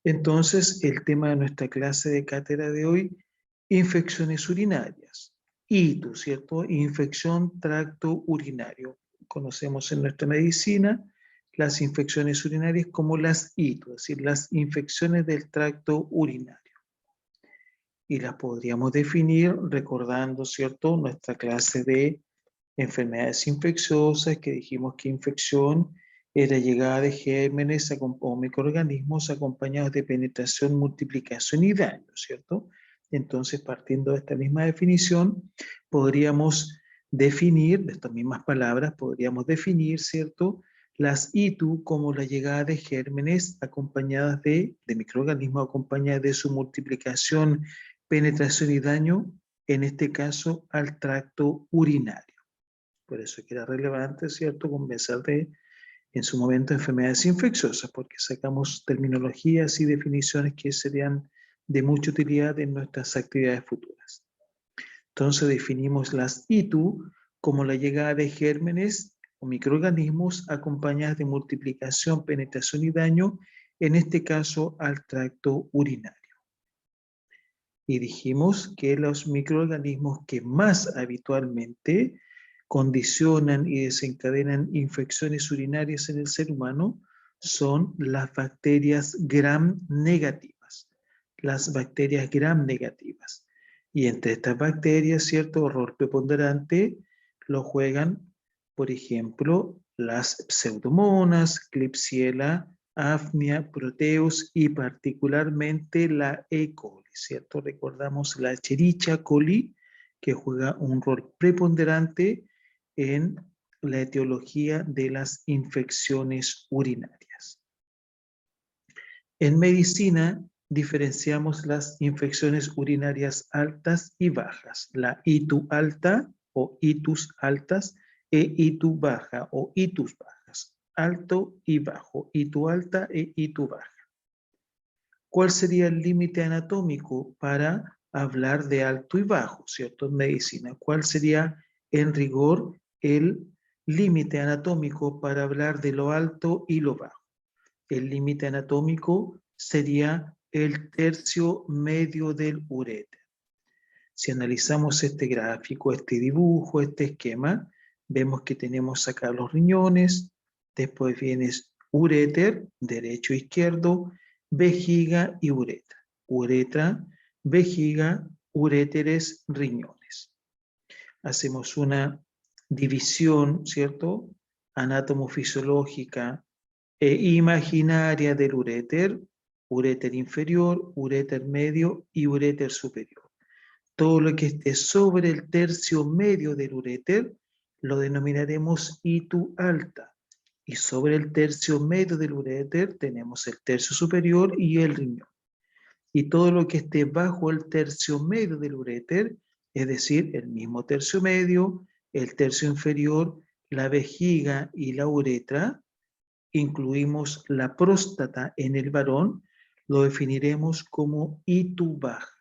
Entonces, el tema de nuestra clase de cátedra de hoy, infecciones urinarias. ITU, ¿cierto? Infección tracto urinario. Conocemos en nuestra medicina las infecciones urinarias como las ITU, es decir, las infecciones del tracto urinario. Y las podríamos definir recordando, ¿cierto?, nuestra clase de enfermedades infecciosas, que dijimos que infección era llegada de gérmenes o microorganismos acompañados de penetración, multiplicación y daño, ¿cierto? Entonces, partiendo de esta misma definición, podríamos definir, de estas mismas palabras, podríamos definir, ¿cierto?, las ITU como la llegada de gérmenes acompañadas de microorganismos, acompañadas de su multiplicación, penetración y daño, en este caso, al tracto urinario. Por eso que era relevante, ¿cierto?, conversar de, en su momento, enfermedades infecciosas, porque sacamos terminologías y definiciones que serían de mucha utilidad en nuestras actividades futuras. Entonces definimos las ITU como la llegada de gérmenes o microorganismos acompañadas de multiplicación, penetración y daño, en este caso al tracto urinario. Y dijimos que los microorganismos que más habitualmente condicionan y desencadenan infecciones urinarias en el ser humano son las bacterias gram negativas. Las bacterias gram negativas. Y entre estas bacterias, cierto rol preponderante lo juegan, por ejemplo, las pseudomonas, Klebsiella, Afnia, Proteus y particularmente la E. coli, ¿cierto? Recordamos la Escherichia coli, que juega un rol preponderante en la etiología de las infecciones urinarias. En medicina diferenciamos las infecciones urinarias altas y bajas, la ITU alta o ITUS altas e ITU baja o ITUS bajas, alto y bajo, ITU alta e ITU baja. ¿Cuál sería el límite anatómico para hablar de alto y bajo, ¿cierto? En medicina, ¿cuál sería en rigor el límite anatómico para hablar de lo alto y lo bajo? El límite anatómico sería el tercio medio del uréter. Si analizamos este gráfico, este dibujo, este esquema, vemos que tenemos acá los riñones, después viene uréter, derecho e izquierdo, vejiga y uretra. Uretra, vejiga, uréteres, riñones. Hacemos una división, ¿cierto?, anátomo-fisiológica e imaginaria del uréter, uréter inferior, uréter medio y uréter superior. Todo lo que esté sobre el tercio medio del uréter lo denominaremos ITU alta. Y sobre el tercio medio del uréter tenemos el tercio superior y el riñón. Y todo lo que esté bajo el tercio medio del uréter, es decir, el mismo tercio medio, el tercio inferior, la vejiga y la uretra, incluimos la próstata en el varón, lo definiremos como ITU baja.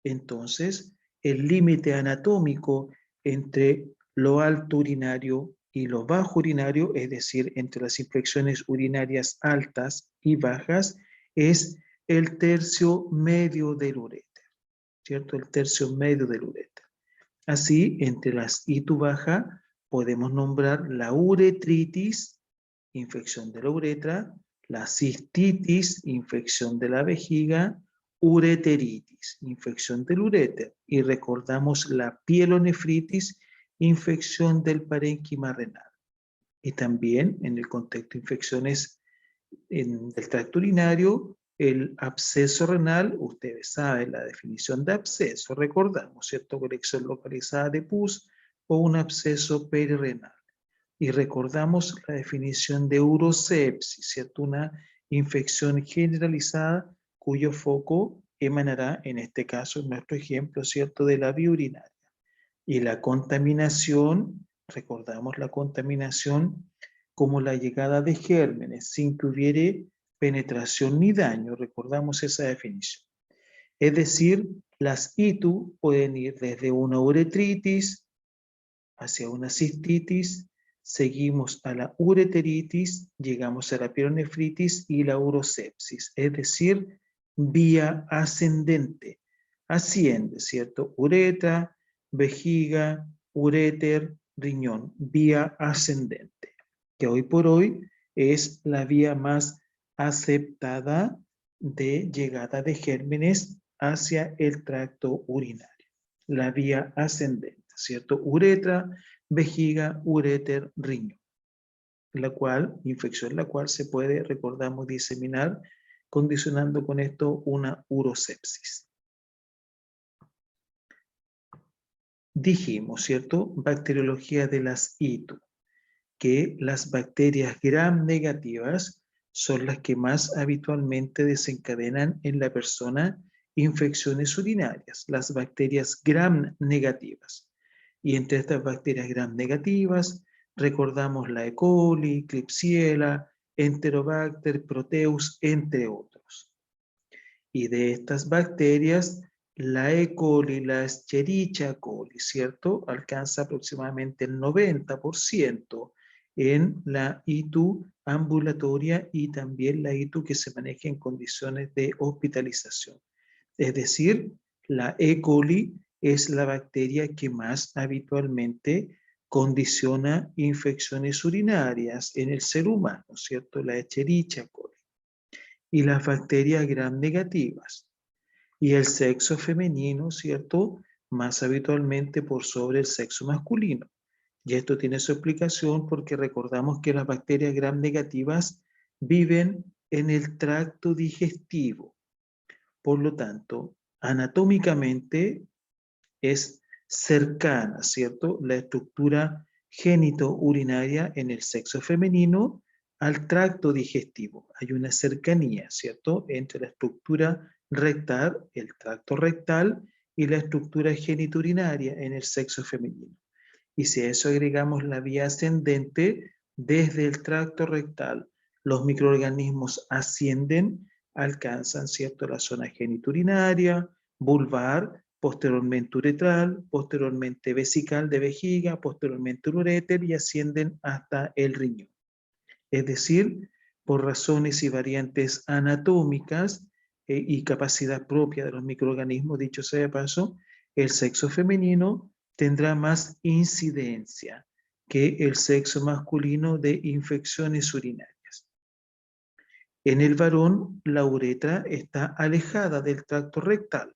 Entonces, el límite anatómico entre lo alto urinario y lo bajo urinario, es decir, entre las infecciones urinarias altas y bajas, es el tercio medio del uréter, ¿cierto? El tercio medio del uréter. Así, entre las ITU baja, podemos nombrar la uretritis, infección de la uretra, la cistitis, infección de la vejiga, ureteritis, infección del uréter, y recordamos la pielonefritis, infección del parénquima renal. Y también en el contexto de infecciones del tracto urinario, el absceso renal, ustedes saben la definición de absceso, recordamos, ¿cierto? Colección localizada de pus o un absceso perirenal. Y recordamos la definición de urosepsis, ¿cierto? Una infección generalizada cuyo foco emanará, en este caso, en nuestro ejemplo, ¿cierto?, de la vía urinaria. Y la contaminación, recordamos la contaminación como la llegada de gérmenes sin que hubiere penetración ni daño, recordamos esa definición. Es decir, las ITU pueden ir desde una uretritis hacia una cistitis, seguimos a la ureteritis, llegamos a la pielonefritis y la urosepsis, es decir, vía ascendente. Asciende, ¿cierto? Uretra, vejiga, uréter, riñón, vía ascendente, que hoy por hoy es la vía más aceptada de llegada de gérmenes hacia el tracto urinario. La vía ascendente, ¿cierto? Uretra, vejiga, uréter, riñón, infección la cual se puede, recordamos, diseminar, condicionando con esto una urosepsis. Dijimos, ¿cierto? Bacteriología de las ITU, que las bacterias gram negativas son las que más habitualmente desencadenan en la persona infecciones urinarias, las bacterias gram negativas. Y entre estas bacterias gram negativas, recordamos la E. coli, Klebsiella, Enterobacter, Proteus, entre otros. Y de estas bacterias, la E. coli, la Escherichia coli, ¿cierto? Alcanza aproximadamente el 90% en la ITU ambulatoria y también la ITU que se maneja en condiciones de hospitalización. Es decir, la E. coli es la bacteria que más habitualmente condiciona infecciones urinarias en el ser humano, ¿cierto? La Escherichia coli. Y las bacterias gram negativas. Y el sexo femenino, ¿cierto? Más habitualmente por sobre el sexo masculino. Y esto tiene su explicación porque recordamos que las bacterias gram negativas viven en el tracto digestivo. Por lo tanto, anatómicamente es cercana, ¿cierto? La estructura genito-urinaria en el sexo femenino al tracto digestivo. Hay una cercanía, ¿cierto?, entre la estructura rectal, el tracto rectal, y la estructura genitourinaria en el sexo femenino. Y si a eso agregamos la vía ascendente, desde el tracto rectal, los microorganismos ascienden, alcanzan, ¿cierto?, la zona genitourinaria, vulvar, posteriormente uretral, posteriormente vesical de vejiga, posteriormente uréter y ascienden hasta el riñón. Es decir, por razones y variantes anatómicas y capacidad propia de los microorganismos, dicho sea de paso, el sexo femenino tendrá más incidencia que el sexo masculino de infecciones urinarias. En el varón, la uretra está alejada del tracto rectal,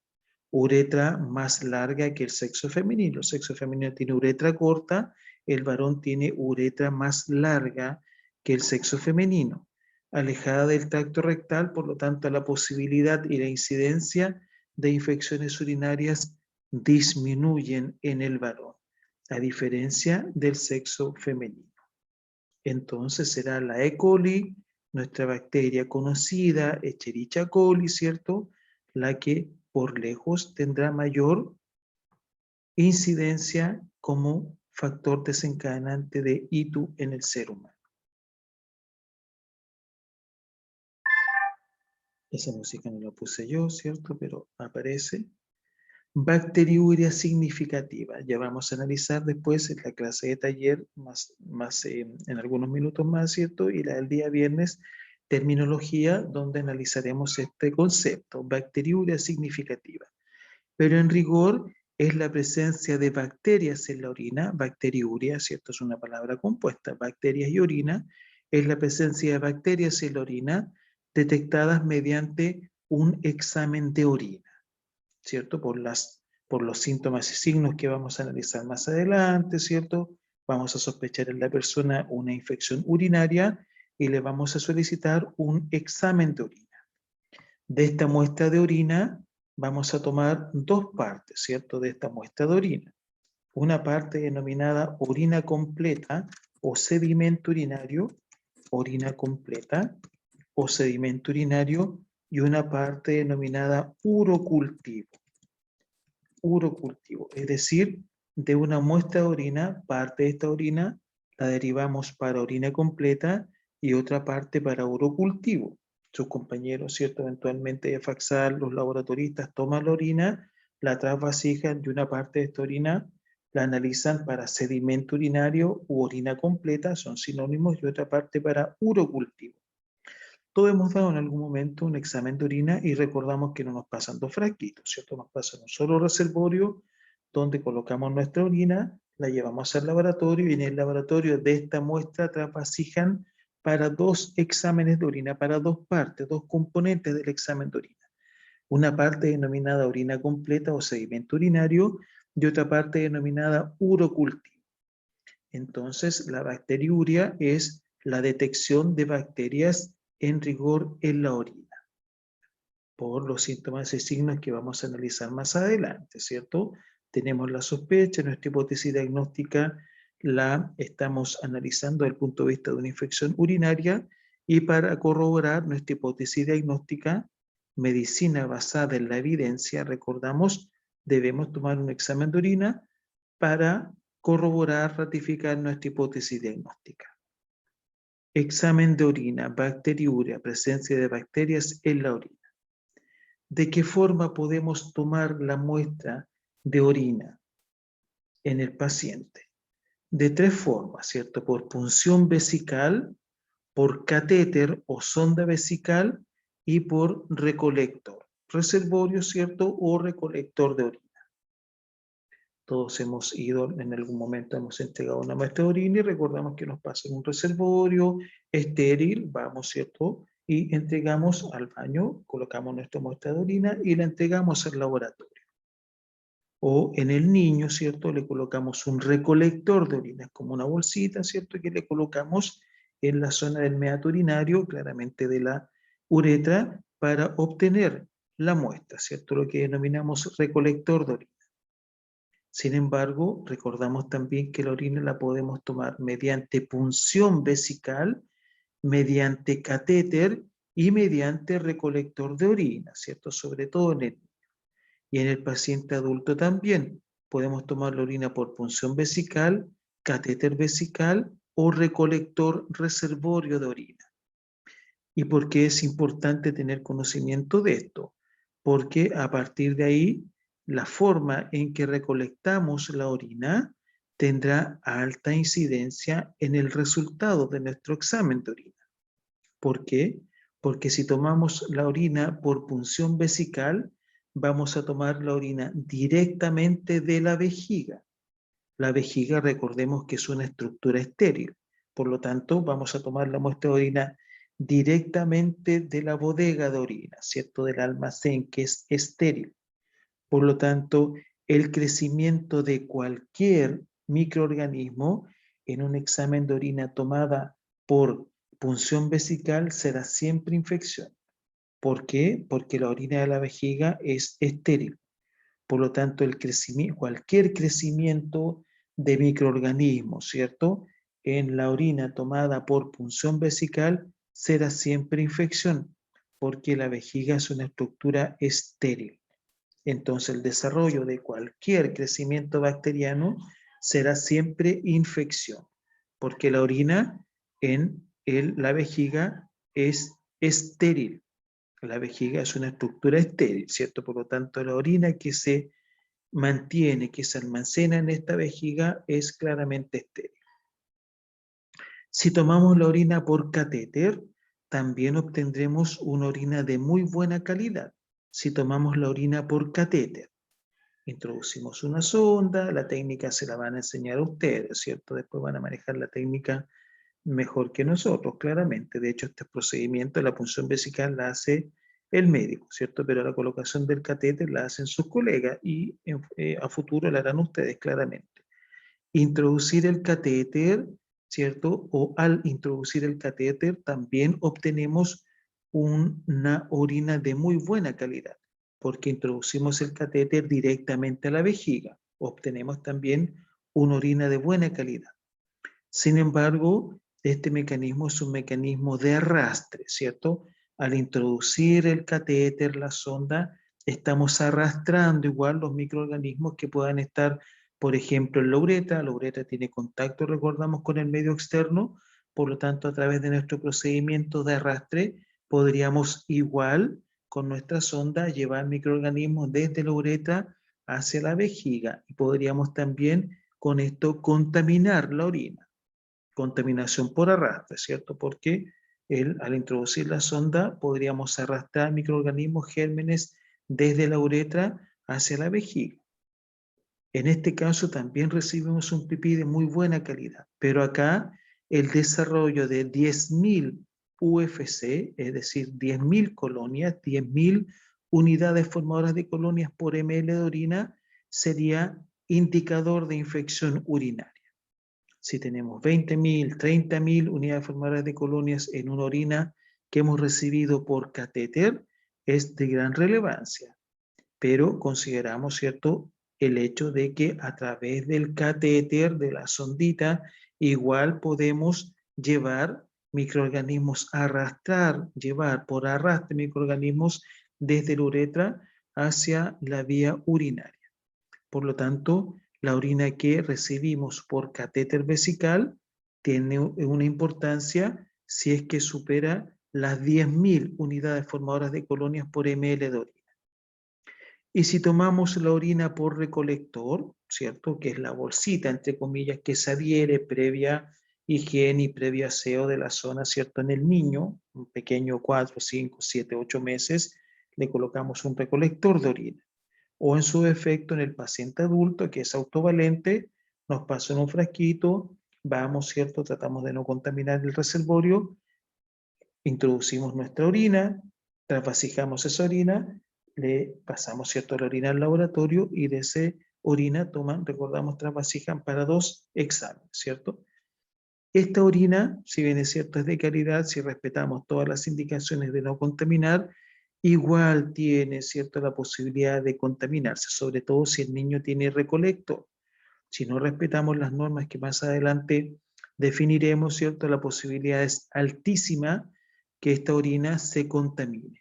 uretra más larga que el sexo femenino. El sexo femenino tiene uretra corta, el varón tiene uretra más larga que el sexo femenino. Alejada del tracto rectal, por lo tanto, la posibilidad y la incidencia de infecciones urinarias disminuyen en el varón, a diferencia del sexo femenino. Entonces será la E. coli, nuestra bacteria conocida, Escherichia coli, ¿cierto?, la que por lejos tendrá mayor incidencia como factor desencadenante de ITU en el ser humano. Esa música no la puse yo, ¿cierto?, pero aparece. Bacteriuria significativa. Ya vamos a analizar después en la clase de taller, en algunos minutos más, ¿cierto? Y la del día viernes, terminología, donde analizaremos este concepto, bacteriuria significativa. Pero en rigor es la presencia de bacterias en la orina, bacteriuria, ¿cierto? Es una palabra compuesta, bacterias y orina, es la presencia de bacterias en la orina detectadas mediante un examen de orina, ¿cierto? Por los síntomas y signos que vamos a analizar más adelante, ¿cierto? Vamos a sospechar en la persona una infección urinaria y le vamos a solicitar un examen de orina. De esta muestra de orina vamos a tomar dos partes, ¿cierto? De esta muestra de orina. Una parte denominada orina completa o sedimento urinario, orina completa o sedimento urinario, y una parte denominada urocultivo. Urocultivo, es decir, de una muestra de orina, parte de esta orina la derivamos para orina completa y otra parte para urocultivo. Sus compañeros, ¿cierto?, eventualmente de Faxal, los laboratoristas toman la orina, la trasvasijan y una parte de esta orina la analizan para sedimento urinario u orina completa, son sinónimos, y otra parte para urocultivo. Todos hemos dado en algún momento un examen de orina y recordamos que no nos pasan dos frasquitos, ¿cierto? Nos pasan un solo reservorio donde colocamos nuestra orina, la llevamos al laboratorio y en el laboratorio de esta muestra trasvasijan para dos exámenes de orina, para dos partes, dos componentes del examen de orina. Una parte denominada orina completa o sedimento urinario y otra parte denominada urocultivo. Entonces, la bacteriuria es la detección de bacterias en rigor en la orina, por los síntomas y signos que vamos a analizar más adelante, ¿cierto? Tenemos la sospecha, nuestra hipótesis diagnóstica la estamos analizando desde el punto de vista de una infección urinaria, y para corroborar nuestra hipótesis diagnóstica, medicina basada en la evidencia, recordamos, debemos tomar un examen de orina para corroborar, ratificar nuestra hipótesis diagnóstica. Examen de orina, bacteriuria, presencia de bacterias en la orina. ¿De qué forma podemos tomar la muestra de orina en el paciente? De tres formas, ¿cierto? Por punción vesical, por catéter o sonda vesical y por recolector, reservorio, ¿cierto? O recolector de orina. Todos hemos ido, en algún momento hemos entregado una muestra de orina y recordamos que nos pasa en un reservorio estéril, vamos, ¿cierto? Y entregamos al baño, colocamos nuestra muestra de orina y la entregamos al laboratorio. O en el niño, ¿cierto? Le colocamos un recolector de orina, como una bolsita, ¿cierto? Que le colocamos en la zona del meato urinario, claramente de la uretra, para obtener la muestra, ¿cierto? Lo que denominamos recolector de orina. Sin embargo, recordamos también que la orina la podemos tomar mediante punción vesical, mediante catéter y mediante recolector de orina, ¿cierto? Sobre todo en el niño. Y en el paciente adulto también podemos tomar la orina por punción vesical, catéter vesical o recolector reservorio de orina. ¿Y por qué es importante tener conocimiento de esto? Porque a partir de ahí, la forma en que recolectamos la orina tendrá alta incidencia en el resultado de nuestro examen de orina. ¿Por qué? Porque si tomamos la orina por punción vesical, vamos a tomar la orina directamente de la vejiga. La vejiga, recordemos que es una estructura estéril. Por lo tanto, vamos a tomar la muestra de orina directamente de la bodega de orina, ¿cierto? Del almacén, que es estéril. Por lo tanto, el crecimiento de cualquier microorganismo en un examen de orina tomada por punción vesical será siempre infección. ¿Por qué? Porque la orina de la vejiga es estéril. Por lo tanto, cualquier crecimiento de microorganismos, ¿cierto? En la orina tomada por punción vesical será siempre infección, porque la vejiga es una estructura estéril. Entonces, el desarrollo de cualquier crecimiento bacteriano será siempre infección, porque la orina en la vejiga es estéril. La vejiga es una estructura estéril, ¿cierto? Por lo tanto, la orina que se mantiene, que se almacena en esta vejiga es claramente estéril. Si tomamos la orina por catéter, también obtendremos una orina de muy buena calidad. Si tomamos la orina por catéter, introducimos una sonda, la técnica se la van a enseñar a ustedes, ¿cierto? Después van a manejar la técnica mejor que nosotros, claramente. De hecho, este procedimiento, la punción vesical la hace el médico, ¿cierto? Pero la colocación del catéter la hacen sus colegas y a futuro la harán ustedes, claramente. Introducir el catéter, ¿cierto? O al introducir el catéter también obtenemos una orina de muy buena calidad, porque introducimos el catéter directamente a la vejiga. Obtenemos también una orina de buena calidad. Sin embargo, este mecanismo es un mecanismo de arrastre, ¿cierto? Al introducir el catéter, la sonda, estamos arrastrando igual los microorganismos que puedan estar, por ejemplo, en la uretra. La uretra tiene contacto, recordamos, con el medio externo, por lo tanto, a través de nuestro procedimiento de arrastre, podríamos igual, con nuestra sonda, llevar microorganismos desde la uretra hacia la vejiga, y podríamos también con esto contaminar la orina. Contaminación por arrastre, ¿cierto? Porque al introducir la sonda podríamos arrastrar microorganismos, gérmenes desde la uretra hacia la vejiga. En este caso también recibimos un pipí de muy buena calidad, pero acá el desarrollo de 10.000 UFC, es decir, 10.000 colonias, 10.000 unidades formadoras de colonias por ml de orina, sería indicador de infección urinaria. Si tenemos 20.000, 30.000 unidades formadoras de colonias en una orina que hemos recibido por catéter, es de gran relevancia. Pero consideramos, ¿cierto?, el hecho de que a través del catéter, de la sondita, igual podemos llevar microorganismos, llevar por arrastre microorganismos desde la uretra hacia la vía urinaria. Por lo tanto, la orina que recibimos por catéter vesical tiene una importancia si es que supera las 10.000 unidades formadoras de colonias por ml de orina. Y si tomamos la orina por recolector, ¿cierto?, que es la bolsita, entre comillas, que se adhiere previa higiene y previo aseo de la zona, ¿cierto?, en el niño, un pequeño 4, 5, 7, 8 meses, le colocamos un recolector de orina. O en su defecto en el paciente adulto, que es autovalente, nos pasa en un frasquito, vamos, ¿cierto?, tratamos de no contaminar el reservorio, introducimos nuestra orina, trasvasijamos esa orina, le pasamos, ¿cierto?, la orina al laboratorio y de esa orina toman, recordamos, trasvasijan para 2 exámenes, ¿cierto? Esta orina, si bien es cierto, es de calidad, si respetamos todas las indicaciones de no contaminar, igual tiene, ¿cierto?, la posibilidad de contaminarse, sobre todo si el niño tiene recolector. Si no respetamos las normas que más adelante definiremos, ¿cierto?, la posibilidad es altísima que esta orina se contamine.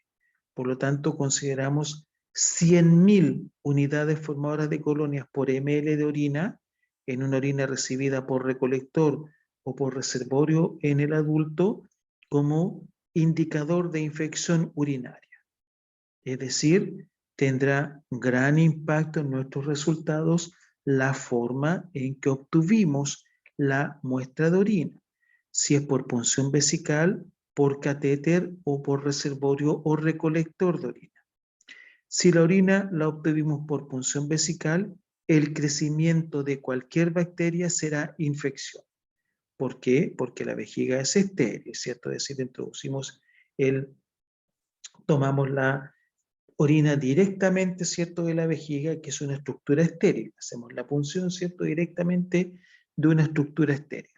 Por lo tanto, consideramos 100.000 unidades formadoras de colonias por ml de orina en una orina recibida por recolector o por reservorio en el adulto como indicador de infección urinaria. Es decir, tendrá gran impacto en nuestros resultados la forma en que obtuvimos la muestra de orina, si es por punción vesical, por catéter o por reservorio o recolector de orina. Si la orina la obtuvimos por punción vesical, el crecimiento de cualquier bacteria será infección. ¿Por qué? Porque la vejiga es estéril, ¿cierto? Es decir, tomamos la orina directamente, ¿cierto?, de la vejiga, que es una estructura estéril. Hacemos la punción, ¿cierto?, directamente de una estructura estéril.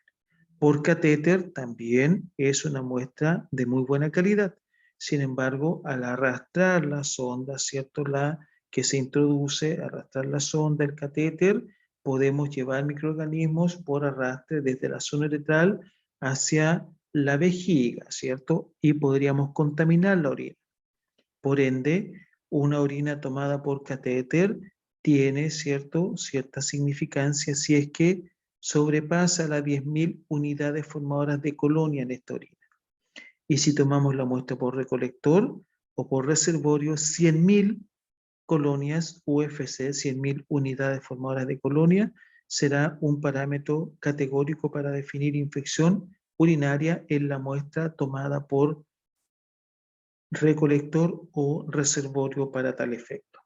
Por catéter también es una muestra de muy buena calidad. Sin embargo, al arrastrar la sonda, ¿cierto?, la que se introduce, arrastrar la sonda, el catéter, podemos llevar microorganismos por arrastre desde la zona uretral hacia la vejiga, ¿cierto? Y podríamos contaminar la orina. Por ende, una orina tomada por catéter tiene, ¿cierto?, cierta significancia si es que sobrepasa las 10.000 unidades formadoras de colonia en esta orina. Y si tomamos la muestra por recolector o por reservorio, 100.000 colonias UFC, 100.000 unidades formadoras de colonia, será un parámetro categórico para definir infección urinaria en la muestra tomada por recolector o reservorio para tal efecto.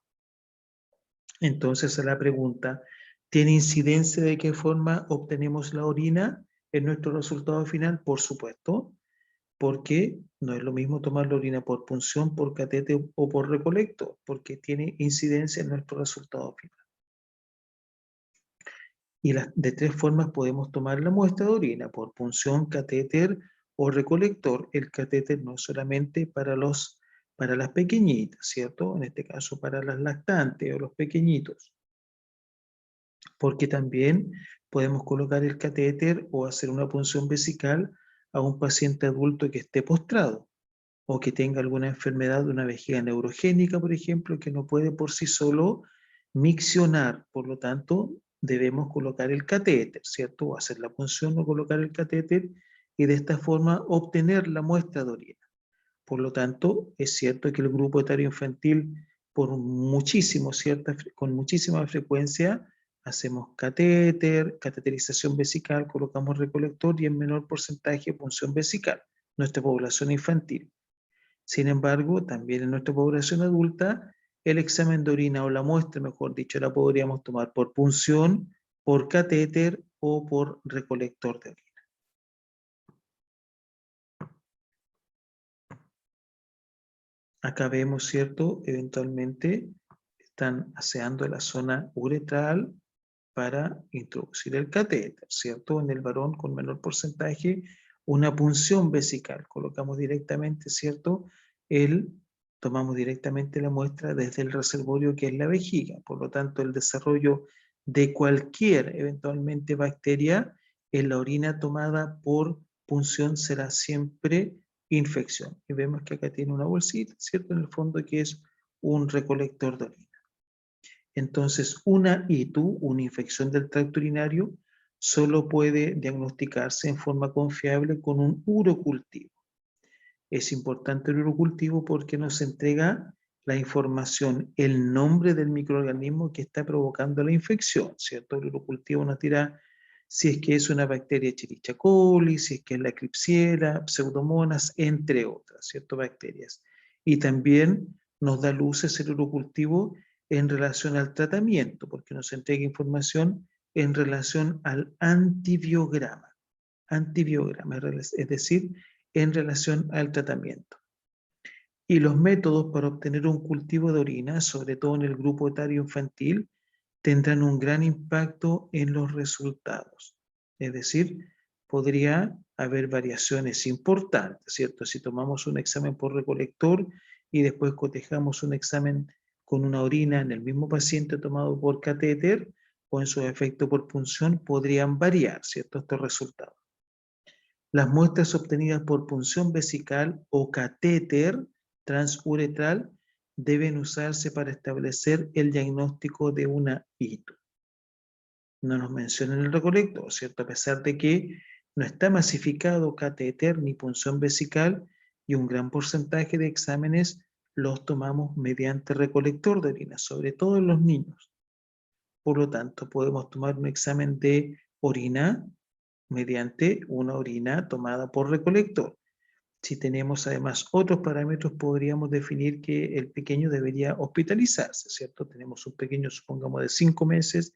Entonces, a la pregunta, ¿tiene incidencia de qué forma obtenemos la orina en nuestro resultado final? Por supuesto, porque no es lo mismo tomar la orina por punción, por catéter o por recolector, porque tiene incidencia en nuestro resultado final. Y de 3 formas podemos tomar la muestra de orina, por punción, catéter o recolector. El catéter no es solamente para las pequeñitas, ¿cierto? En este caso para las lactantes o los pequeñitos. Porque también podemos colocar el catéter o hacer una punción vesical a un paciente adulto que esté postrado o que tenga alguna enfermedad de una vejiga neurogénica, por ejemplo, que no puede por sí solo miccionar. Por lo tanto, debemos colocar el catéter, ¿cierto? O hacer la punción o colocar el catéter y de esta forma obtener la muestra de orina. Por lo tanto, es cierto que el grupo etario infantil con muchísima frecuencia hacemos catéter, cateterización vesical, colocamos recolector y en menor porcentaje punción vesical, nuestra población infantil. Sin embargo, también en nuestra población adulta, el examen de orina o la muestra, mejor dicho, la podríamos tomar por punción, por catéter o por recolector de orina. Acá vemos, ¿cierto? Eventualmente están aseando la zona uretral para introducir el catéter, ¿cierto? En el varón con menor porcentaje, una punción vesical. Colocamos directamente, ¿cierto? Tomamos directamente la muestra desde el reservorio que es la vejiga. Por lo tanto, el desarrollo de cualquier, eventualmente, bacteria en la orina tomada por punción será siempre infección. Y vemos que acá tiene una bolsita, ¿cierto? En el fondo que es un recolector de orina. Entonces, una ITU, una infección del tracto urinario, solo puede diagnosticarse en forma confiable con un urocultivo. Es importante el urocultivo porque nos entrega la información, el nombre del microorganismo que está provocando la infección, ¿cierto? El urocultivo nos dirá si es que es una bacteria Escherichia coli, si es que es la Klebsiella, Pseudomonas, entre otras, ¿cierto? Bacterias. Y también nos da luces el urocultivo en relación al tratamiento, porque nos entrega información en relación al antibiograma. Antibiograma, es decir, en relación al tratamiento. Y los métodos para obtener un cultivo de orina, sobre todo en el grupo etario infantil, tendrán un gran impacto en los resultados. Es decir, podría haber variaciones importantes, ¿cierto? Si tomamos un examen por recolector y después cotejamos un examen con una orina en el mismo paciente tomado por catéter o en su efecto por punción, podrían variar, ¿cierto? Estos resultados. Las muestras obtenidas por punción vesical o catéter transuretral deben usarse para establecer el diagnóstico de una ITU. No nos mencionan el recolector, ¿cierto? A pesar de que no está masificado catéter ni punción vesical y un gran porcentaje de exámenes los tomamos mediante recolector de orina, sobre todo en los niños. Por lo tanto, podemos tomar un examen de orina mediante una orina tomada por recolector. Si tenemos además otros parámetros, podríamos definir que el pequeño debería hospitalizarse, ¿cierto? Tenemos un pequeño, supongamos, de 5 meses,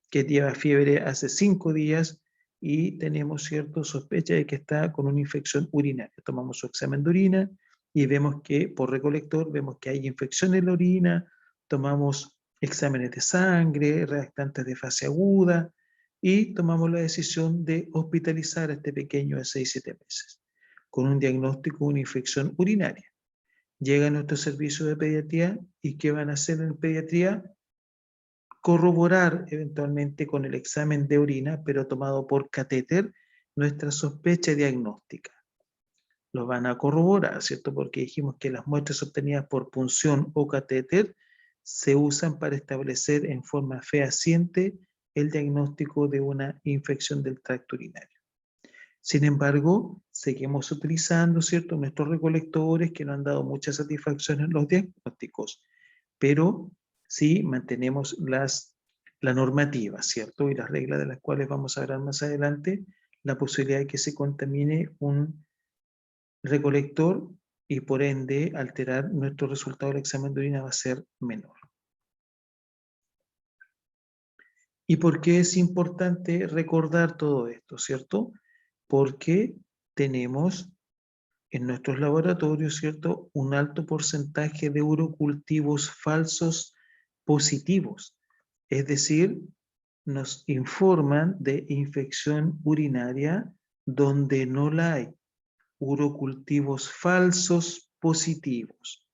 que lleva fiebre hace 5 días y tenemos, ¿cierto?, sospecha de que está con una infección urinaria. Tomamos su examen de orina y vemos que, por recolector, vemos que hay infección en la orina, tomamos exámenes de sangre, reactantes de fase aguda, y tomamos la decisión de hospitalizar a este pequeño de 6-7 meses con un diagnóstico de una infección urinaria. Llega a nuestro servicio de pediatría y ¿qué van a hacer en pediatría? Corroborar eventualmente con el examen de orina, pero tomado por catéter, nuestra sospecha diagnóstica. Lo van a corroborar, ¿cierto? Porque dijimos que las muestras obtenidas por punción o catéter se usan para establecer en forma fehaciente el diagnóstico de una infección del tracto urinario. Sin embargo, seguimos utilizando, ¿cierto?, nuestros recolectores que nos han dado mucha satisfacción en los diagnósticos, pero sí mantenemos la normativa, ¿cierto?, y las reglas de las cuales vamos a hablar más adelante, la posibilidad de que se contamine un recolector y por ende alterar nuestro resultado del examen de orina va a ser menor. ¿Y por qué es importante recordar todo esto, cierto? Porque tenemos en nuestros laboratorios, ¿cierto?, un alto porcentaje de urocultivos falsos positivos. Es decir, nos informan de infección urinaria donde no la hay. Urocultivos falsos positivos.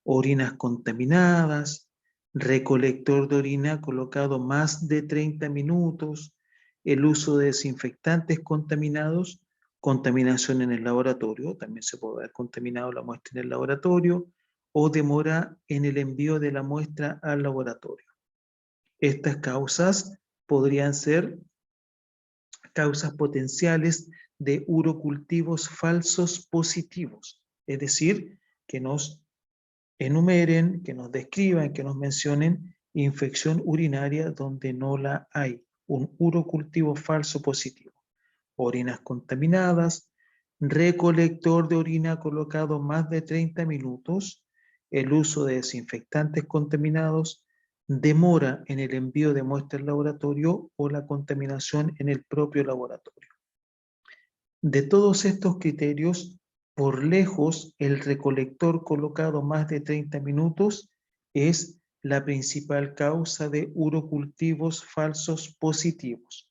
Orinas contaminadas, recolector de orina colocado más de 30 minutos, el uso de desinfectantes contaminados, contaminación en el laboratorio, también se puede haber contaminado la muestra en el laboratorio, o demora en el envío de la muestra al laboratorio. Estas causas podrían ser causas potenciales de urocultivos falsos positivos, es decir, que nos enumeren, que nos describan, que nos mencionen infección urinaria donde no la hay, un urocultivo falso positivo, orinas contaminadas, recolector de orina colocado más de 30 minutos, el uso de desinfectantes contaminados, demora en el envío de muestras al laboratorio o la contaminación en el propio laboratorio. De todos estos criterios, por lejos, el recolector colocado más de 30 minutos es la principal causa de urocultivos falsos positivos.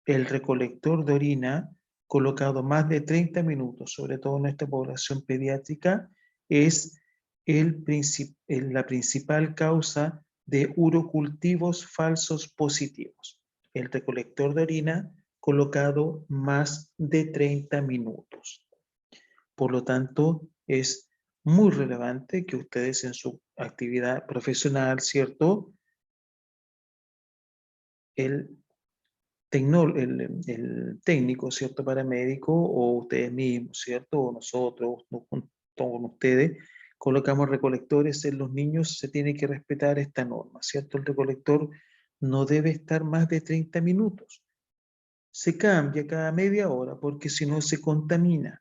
El recolector de orina colocado más de 30 minutos, sobre todo en esta población pediátrica, es la principal causa de urocultivos falsos positivos. El recolector de orina colocado más de 30 minutos. Por lo tanto, es muy relevante que ustedes en su actividad profesional, ¿cierto? El técnico, ¿cierto? Paramédico, o ustedes mismos, ¿cierto? O nosotros, con ustedes, colocamos recolectores en los niños, se tiene que respetar esta norma, ¿cierto? El recolector no debe estar más de 30 minutos. Se cambia cada media hora porque si no se contamina.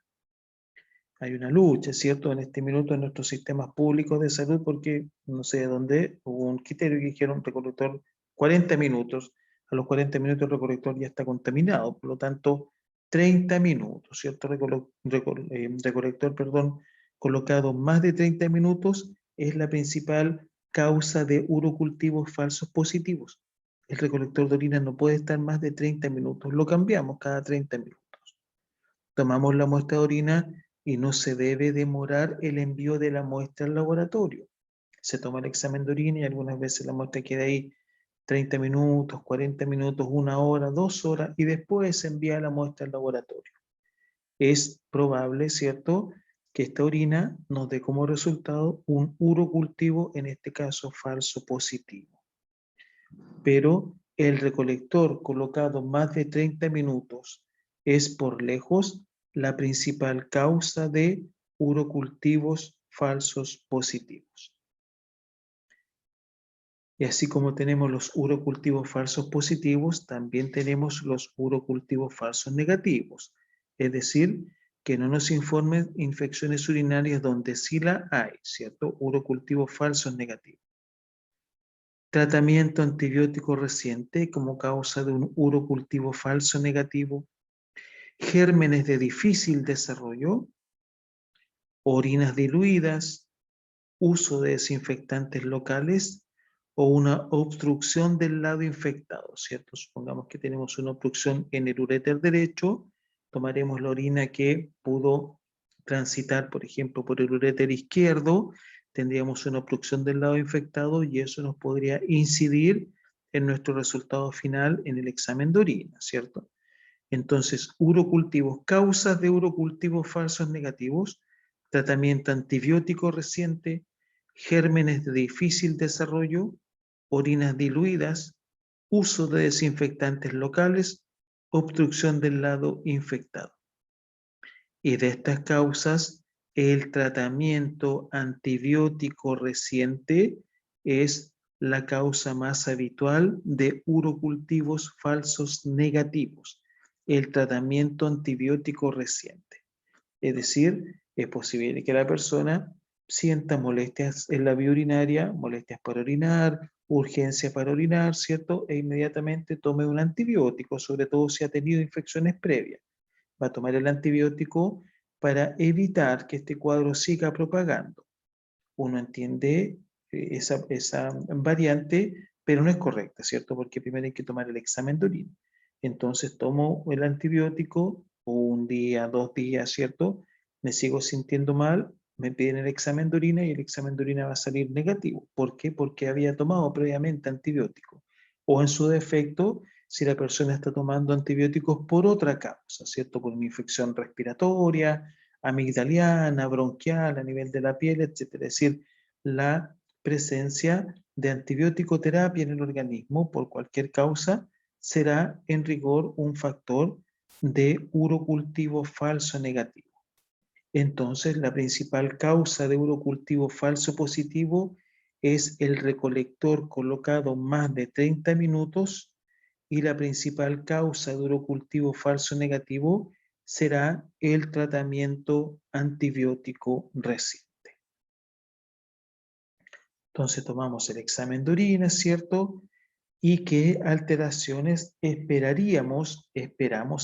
Hay una lucha, ¿cierto? En este minuto en nuestros sistemas públicos de salud porque no sé de dónde hubo un criterio que dijeron recolector 40 minutos. A los 40 minutos el recolector ya está contaminado, por lo tanto 30 minutos, ¿cierto? Recolector, perdón, colocado más de 30 minutos es la principal causa de urocultivos falsos positivos. El recolector de orina no puede estar más de 30 minutos, lo cambiamos cada 30 minutos. Tomamos la muestra de orina y no se debe demorar el envío de la muestra al laboratorio. Se toma el examen de orina y algunas veces la muestra queda ahí 30 minutos, 40 minutos, 1 hora, 2 horas y después se envía la muestra al laboratorio. Es probable, ¿cierto?, que esta orina nos dé como resultado un urocultivo, en este caso falso positivo. Pero el recolector colocado más de 30 minutos es por lejos la principal causa de urocultivos falsos positivos. Y así como tenemos los urocultivos falsos positivos, también tenemos los urocultivos falsos negativos. Es decir, que no nos informen infecciones urinarias donde sí la hay, ¿cierto? Urocultivos falsos negativos. Tratamiento antibiótico reciente como causa de un urocultivo falso negativo, gérmenes de difícil desarrollo, orinas diluidas, uso de desinfectantes locales o una obstrucción del lado infectado, ¿cierto? Supongamos que tenemos una obstrucción en el uréter derecho, tomaremos la orina que pudo transitar, por ejemplo, por el uréter izquierdo, tendríamos una obstrucción del lado infectado y eso nos podría incidir en nuestro resultado final en el examen de orina, ¿cierto? Entonces, urocultivos, causas de urocultivos falsos negativos, tratamiento antibiótico reciente, gérmenes de difícil desarrollo, orinas diluidas, uso de desinfectantes locales, obstrucción del lado infectado. Y de estas causas, el tratamiento antibiótico reciente es la causa más habitual de urocultivos falsos negativos, el tratamiento antibiótico reciente. Es decir, es posible que la persona sienta molestias en la vía urinaria, molestias para orinar, urgencia para orinar, ¿cierto? E inmediatamente tome un antibiótico, sobre todo si ha tenido infecciones previas. Va a tomar el antibiótico para evitar que este cuadro siga propagando. Uno entiende esa variante, pero no es correcta, ¿cierto? Porque primero hay que tomar el examen de orina. Entonces tomo el antibiótico, 1 día, 2 días, ¿cierto? Me sigo sintiendo mal, me piden el examen de orina y el examen de orina va a salir negativo. ¿Por qué? Porque había tomado previamente antibiótico. O en su defecto, si la persona está tomando antibióticos por otra causa, ¿cierto? Por una infección respiratoria, amigdaliana, bronquial, a nivel de la piel, etcétera. Es decir, la presencia de antibiótico terapia en el organismo por cualquier causa será en rigor un factor de urocultivo falso negativo. Entonces, la principal causa de urocultivo falso positivo es el recolector colocado más de 30 minutos y la principal causa de urocultivo falso negativo será el tratamiento antibiótico reciente. Entonces tomamos el examen de orina, ¿cierto? Y qué alteraciones esperamos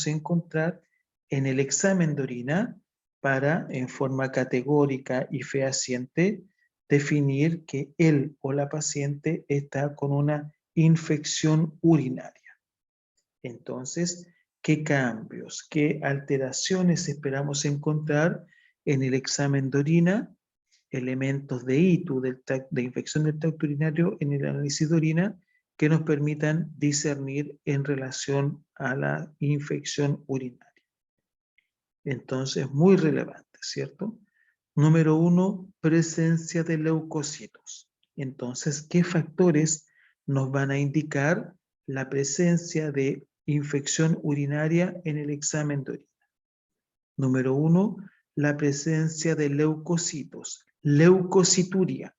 encontrar en el examen de orina para, en forma categórica y fehaciente, definir que él o la paciente está con una infección urinaria. Entonces, ¿qué cambios, qué alteraciones esperamos encontrar en el examen de orina? Elementos de ITU, de infección del tracto urinario en el análisis de orina, que nos permitan discernir en relación a la infección urinaria. Entonces, muy relevante, ¿cierto? Número 1, presencia de leucocitos. Entonces, ¿qué factores nos van a indicar la presencia de infección urinaria en el examen de orina? Número 1, la presencia de leucocitos, leucocituria,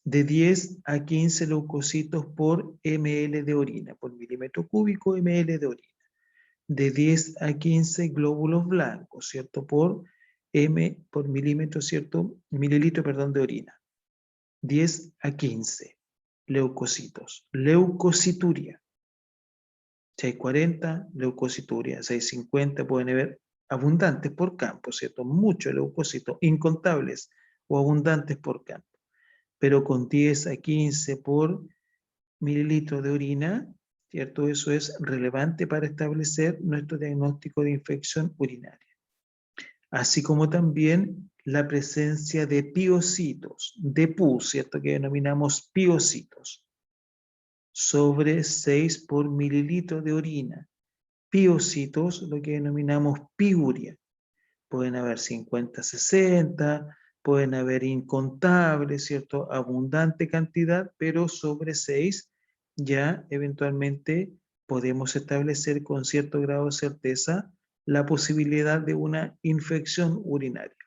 de 10 a 15 leucocitos por ml de orina, por milímetro cúbico ml de orina. De 10 a 15 glóbulos blancos, ¿cierto? Por milímetro, ¿cierto? Mililitro, perdón, de orina. 10 a 15 leucocitos. Leucocituria. Si hay 40, leucocituria. Si hay 50, pueden haber abundantes por campo, ¿cierto? Muchos leucocitos, incontables o abundantes por campo. Pero con 10 a 15 por mililitro de orina, ¿cierto? Eso es relevante para establecer nuestro diagnóstico de infección urinaria. Así como también la presencia de piocitos, de pus, ¿cierto? Que denominamos piocitos, sobre 6 por mililitro de orina. Piocitos, lo que denominamos piuria. Pueden haber 50, 60, pueden haber incontables, ¿cierto? Abundante cantidad, pero sobre 6 ya eventualmente podemos establecer con cierto grado de certeza la posibilidad de una infección urinaria.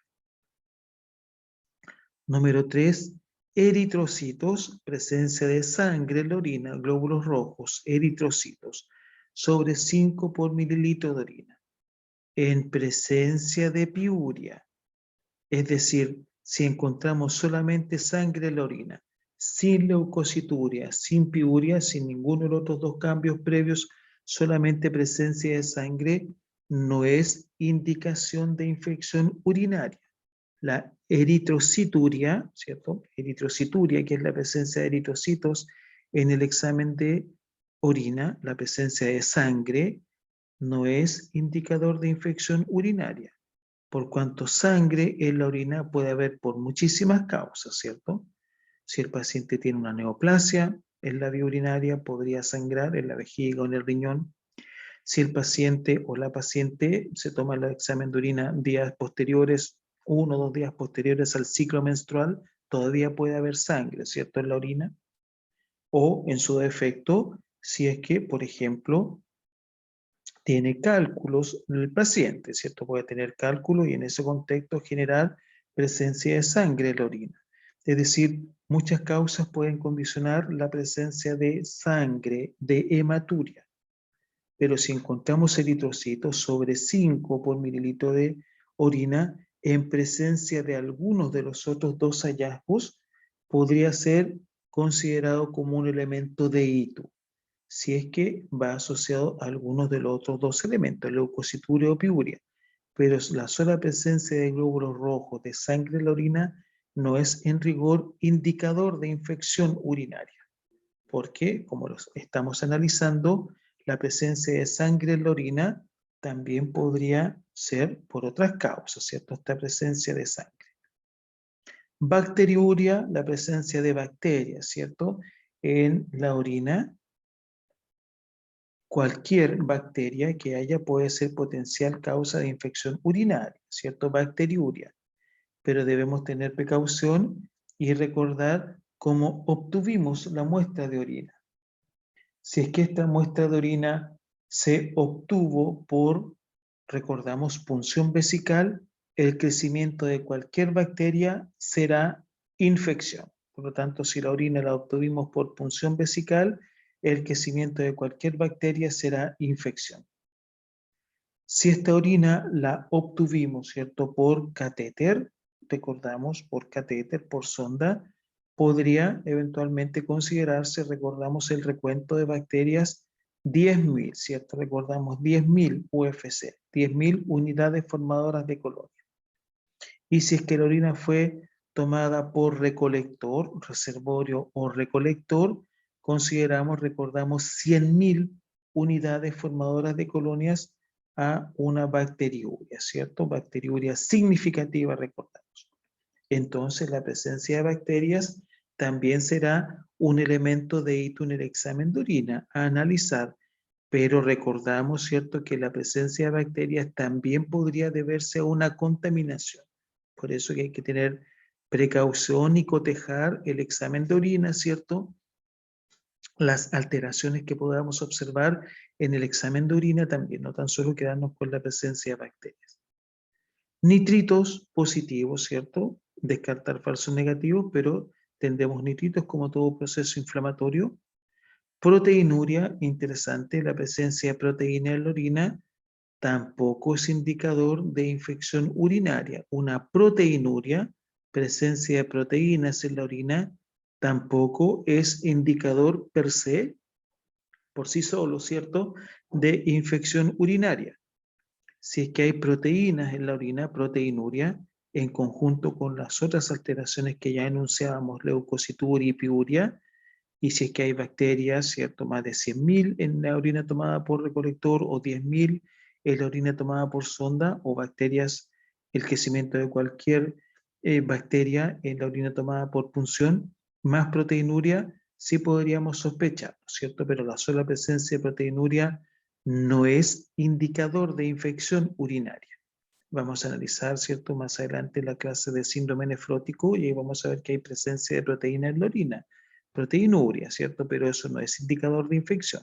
Número 3, eritrocitos, presencia de sangre en la orina, glóbulos rojos, eritrocitos, sobre 5 por mililitro de orina. En presencia de piuria, es decir, si encontramos solamente sangre en la orina, sin leucocituria, sin piuria, sin ninguno de los otros dos cambios previos, solamente presencia de sangre, no es indicación de infección urinaria. La eritrocituria, ¿cierto? Eritrocituria, que es la presencia de eritrocitos en el examen de orina, la presencia de sangre, no es indicador de infección urinaria, por cuanto sangre en la orina puede haber por muchísimas causas, ¿cierto? Si el paciente tiene una neoplasia en la vía urinaria, podría sangrar en la vejiga o en el riñón. Si el paciente o la paciente se toma el examen de orina días posteriores, 1 o 2 días posteriores al ciclo menstrual, todavía puede haber sangre, ¿cierto?, en la orina. O, en su defecto, si es que, por ejemplo, tiene cálculos el paciente, ¿cierto? Puede tener cálculos y en ese contexto generar presencia de sangre en la orina. Es decir, muchas causas pueden condicionar la presencia de sangre, de hematuria. Pero si encontramos eritrocitos sobre 5 por mililitro de orina en presencia de algunos de los otros dos hallazgos, podría ser considerado como un elemento de ITU, si es que va asociado a algunos de los otros dos elementos, leucocituria o piuria. Pero la sola presencia de glóbulos rojos de sangre en la orina no es en rigor indicador de infección urinaria, porque, como los estamos analizando, la presencia de sangre en la orina también podría ser por otras causas, ¿cierto? Esta presencia de sangre. Bacteriuria, la presencia de bacterias, ¿cierto? En la orina, cualquier bacteria que haya puede ser potencial causa de infección urinaria, ¿cierto? Bacteriuria. Pero debemos tener precaución y recordar cómo obtuvimos la muestra de orina. Si es que esta muestra de orina se obtuvo por, recordamos, punción vesical, el crecimiento de cualquier bacteria será infección. Por lo tanto, si la orina la obtuvimos por punción vesical, el crecimiento de cualquier bacteria será infección. Si esta orina la obtuvimos, ¿cierto?, por catéter, recordamos, por catéter, por sonda, podría eventualmente considerarse, recordamos el recuento de bacterias, 10.000, ¿cierto? Recordamos 10.000 UFC, 10.000 unidades formadoras de colonia. Y si es que la orina fue tomada por recolector, reservorio o recolector, consideramos, recordamos, 100.000 unidades formadoras de colonias a una bacteriuria, ¿cierto? Bacteriuria significativa, recordamos. Entonces, la presencia de bacterias también será un elemento de hito en el examen de orina a analizar, pero recordamos, ¿cierto?, que la presencia de bacterias también podría deberse a una contaminación. Por eso que hay que tener precaución y cotejar el examen de orina, ¿cierto?, las alteraciones que podamos observar en el examen de orina también, no tan solo quedarnos con la presencia de bacterias. Nitritos positivos, ¿cierto? Descartar falsos negativos, pero tendremos nitritos como todo proceso inflamatorio. Proteinuria, interesante, la presencia de proteína en la orina tampoco es indicador de infección urinaria. Una proteinuria, presencia de proteínas en la orina, tampoco es indicador per se, por sí solo, ¿cierto?, de infección urinaria. Si es que hay proteínas en la orina, proteinuria, en conjunto con las otras alteraciones que ya enunciábamos, leucocituria y piuria, y si es que hay bacterias, ¿cierto?, más de 100.000 en la orina tomada por recolector o 10.000 en la orina tomada por sonda, o bacterias, el crecimiento de cualquier bacteria en la orina tomada por punción, más proteinuria, sí podríamos sospechar, ¿cierto? Pero la sola presencia de proteinuria no es indicador de infección urinaria. Vamos a analizar, ¿cierto?, más adelante la clase de síndrome nefrótico y ahí vamos a ver que hay presencia de proteína en la orina, proteinuria, ¿cierto? Pero eso no es indicador de infección.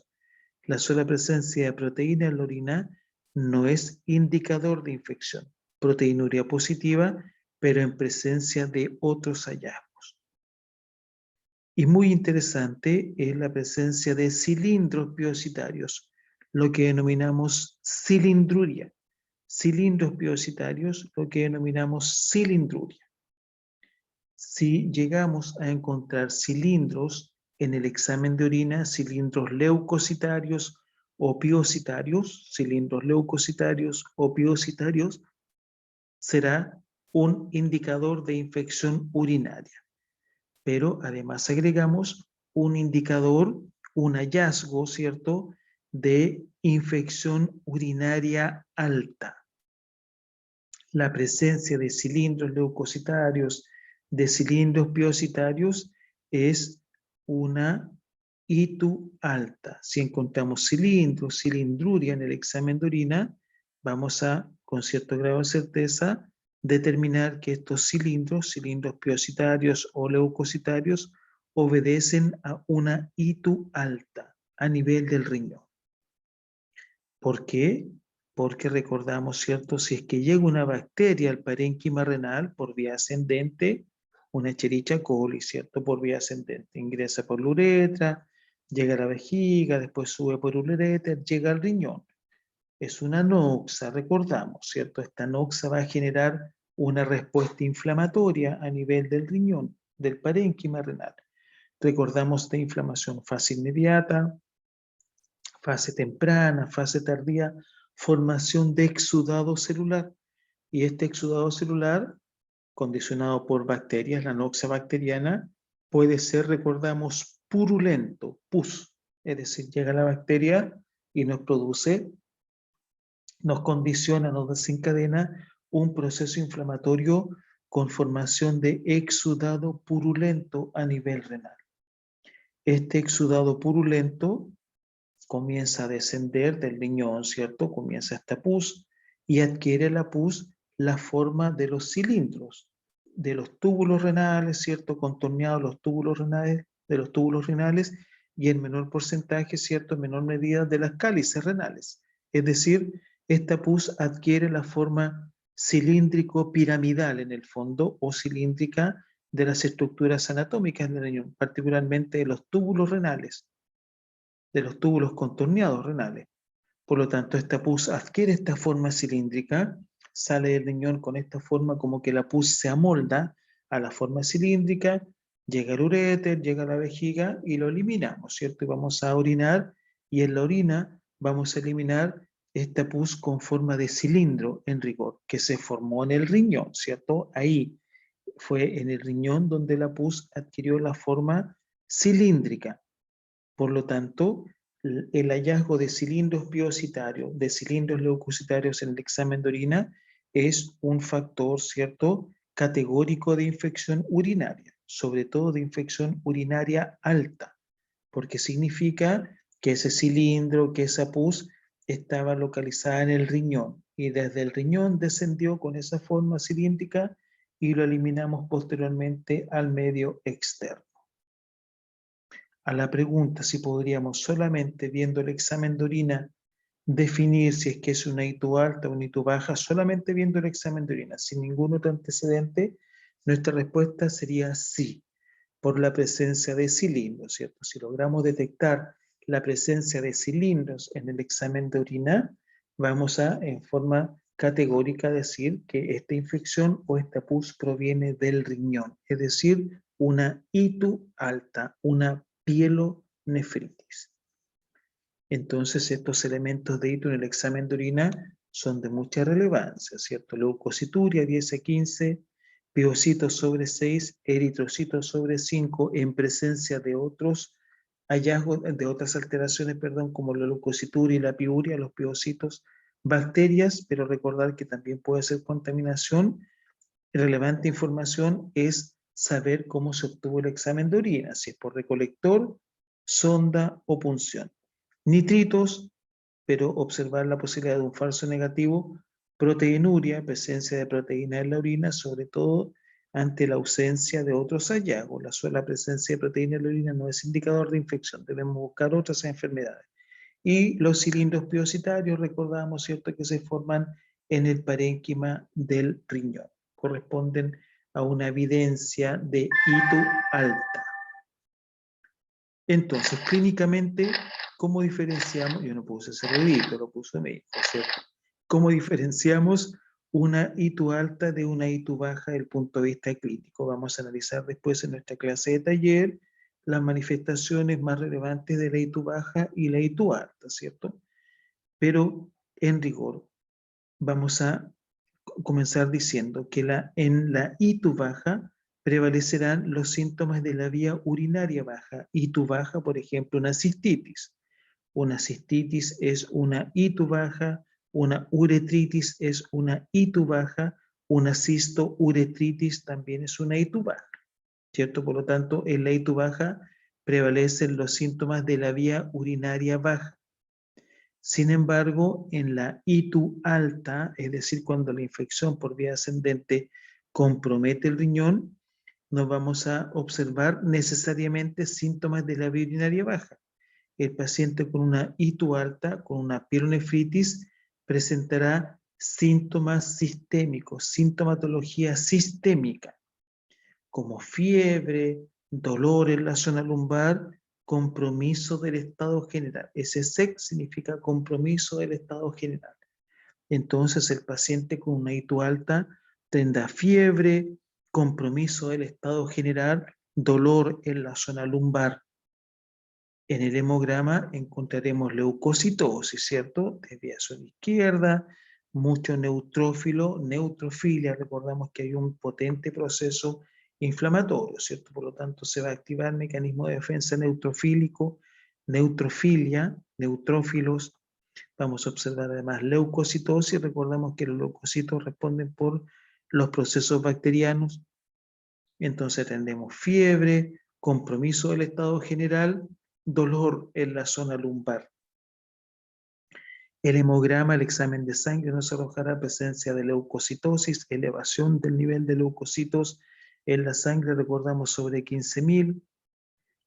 La sola presencia de proteína en la orina no es indicador de infección. Proteinuria positiva, pero en presencia de otros hallazgos. Y muy interesante es la presencia de cilindros biocitarios, lo que denominamos cilindruria. Cilindros biocitarios, lo que denominamos cilindruria. Si llegamos a encontrar cilindros en el examen de orina, cilindros leucocitarios o piocitarios, cilindros leucocitarios o piocitarios, será un indicador de infección urinaria. Pero además agregamos un indicador, un hallazgo, ¿cierto?, de infección urinaria alta. La presencia de cilindros leucocitarios, de cilindros piocitarios, es una ITU alta. Si encontramos cilindros, cilindruria en el examen de orina, vamos a, con cierto grado de certeza, determinar que estos cilindros, cilindros piocitarios o leucocitarios, obedecen a una ITU alta a nivel del riñón. ¿Por qué? Porque recordamos, ¿cierto? Si es que llega una bacteria al parénquima renal por vía ascendente, una Escherichia coli, ¿cierto? Por vía ascendente, ingresa por la uretra, llega a la vejiga, después sube por la uretra, llega al riñón. Es una noxa, recordamos, ¿cierto? Esta noxa va a generar una respuesta inflamatoria a nivel del riñón, del parénquima renal. Recordamos de inflamación fase inmediata, fase temprana, fase tardía, formación de exudado celular. Y este exudado celular, condicionado por bacterias, la noxa bacteriana, puede ser, recordamos, purulento, pus. Es decir, llega la bacteria y nos produce, nos condiciona, nos desencadena un proceso inflamatorio con formación de exudado purulento a nivel renal. Este exudado purulento comienza a descender del riñón, ¿cierto? Comienza esta pus y adquiere la pus la forma de los cilindros, de los túbulos renales, ¿cierto? Contorneados los túbulos renales, de los túbulos renales y en menor porcentaje, ¿cierto? En menor medida de las cálices renales. Es decir, esta pus adquiere la forma cilíndrico-piramidal en el fondo o cilíndrica de las estructuras anatómicas del riñón, particularmente de los túbulos renales, de los túbulos contorneados renales. Por lo tanto, esta pus adquiere esta forma cilíndrica, sale del riñón con esta forma, como que la pus se amolda a la forma cilíndrica, llega al uréter, llega a la vejiga y lo eliminamos, ¿cierto? Y vamos a orinar, y en la orina vamos a eliminar esta pus con forma de cilindro, en rigor, que se formó en el riñón, ¿cierto? Ahí fue en el riñón donde la pus adquirió la forma cilíndrica. Por lo tanto, el hallazgo de cilindros piocitarios, de cilindros leucocitarios en el examen de orina es un factor, ¿cierto?, categórico de infección urinaria, sobre todo de infección urinaria alta, porque significa que ese cilindro, que esa pus estaba localizada en el riñón y desde el riñón descendió con esa forma cilíndrica y lo eliminamos posteriormente al medio externo. A la pregunta si podríamos solamente viendo el examen de orina definir si es que es una ITU alta o una ITU baja, solamente viendo el examen de orina, sin ningún otro antecedente, nuestra respuesta sería sí, por la presencia de cilindros, ¿cierto? Si logramos detectar la presencia de cilindros en el examen de orina, vamos a, en forma categórica, decir que esta infección o esta pus proviene del riñón, es decir, una ITU alta, una pielonefritis. Entonces, estos elementos de ITU en el examen de orina son de mucha relevancia, ¿cierto? Leucocituria 10 a 15, piocitos sobre 6, eritrocitos sobre 5, en presencia de otros hallazgos, de otras alteraciones, perdón, como la leucocituria y la piuria, los piocitos, bacterias, pero recordar que también puede ser contaminación. Relevante información es saber cómo se obtuvo el examen de orina, si es por recolector, sonda o punción. Nitritos, pero observar la posibilidad de un falso negativo. Proteinuria, presencia de proteína en la orina, sobre todo ante la ausencia de otros hallazgos. La sola presencia de proteína en la orina no es indicador de infección, debemos buscar otras enfermedades. Y los cilindros piocitarios, recordamos, ¿cierto?, que se forman en el parénquima del riñón. Corresponden a una evidencia de ITU alta. Entonces, clínicamente, ¿cómo diferenciamos? Yo no puse ese ruidito, lo puso mi hijo, ¿cierto? ¿Cómo diferenciamos una ITU alta de una ITU baja desde el punto de vista clínico? Vamos a analizar después en nuestra clase de taller las manifestaciones más relevantes de la ITU baja y la ITU alta, ¿cierto? Pero en rigor, vamos a comenzar diciendo que en la ITU baja prevalecerán los síntomas de la vía urinaria baja. ITU baja, por ejemplo, una cistitis. Una cistitis es una ITU baja, una uretritis es una ITU baja, una cistouretritis también es una ITU baja, ¿cierto? Por lo tanto, en la ITU baja prevalecen los síntomas de la vía urinaria baja. Sin embargo, en la ITU alta, es decir, cuando la infección por vía ascendente compromete el riñón, no vamos a observar necesariamente síntomas de la vía urinaria baja. El paciente con una ITU alta, con una pielonefritis, presentará síntomas sistémicos, sintomatología sistémica, como fiebre, dolor en la zona lumbar, compromiso del estado general. Ese SEC significa compromiso del estado general. Entonces el paciente con una ITU alta tendrá fiebre, compromiso del estado general, dolor en la zona lumbar. En el hemograma encontraremos leucocitosis, ¿cierto? Desviación izquierda, mucho neutrófilo, neutrofilia. Recordamos que hay un potente proceso inflamatorio, ¿cierto? Por lo tanto, se va a activar el mecanismo de defensa neutrofílico, neutrofilia, neutrófilos. Vamos a observar además leucocitosis. Recordamos que los leucocitos responden por los procesos bacterianos. Entonces tendremos fiebre, compromiso del estado general, dolor en la zona lumbar. El hemograma, el examen de sangre, nos arrojará presencia de leucocitosis, elevación del nivel de leucocitos en la sangre, recordamos sobre 15.000.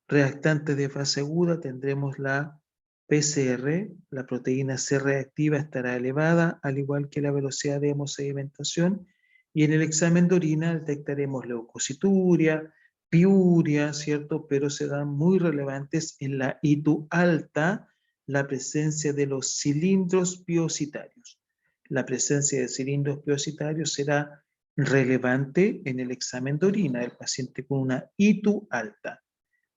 Reactantes de fase aguda, tendremos la PCR, la proteína C reactiva estará elevada, al igual que la velocidad de hemosedimentación, Y en el examen de orina detectaremos leucocituria, piuria, ¿cierto? Pero serán muy relevantes en la ITU alta la presencia de los cilindros piositarios. La presencia de cilindros piositarios será relevante en el examen de orina del paciente con una ITU alta.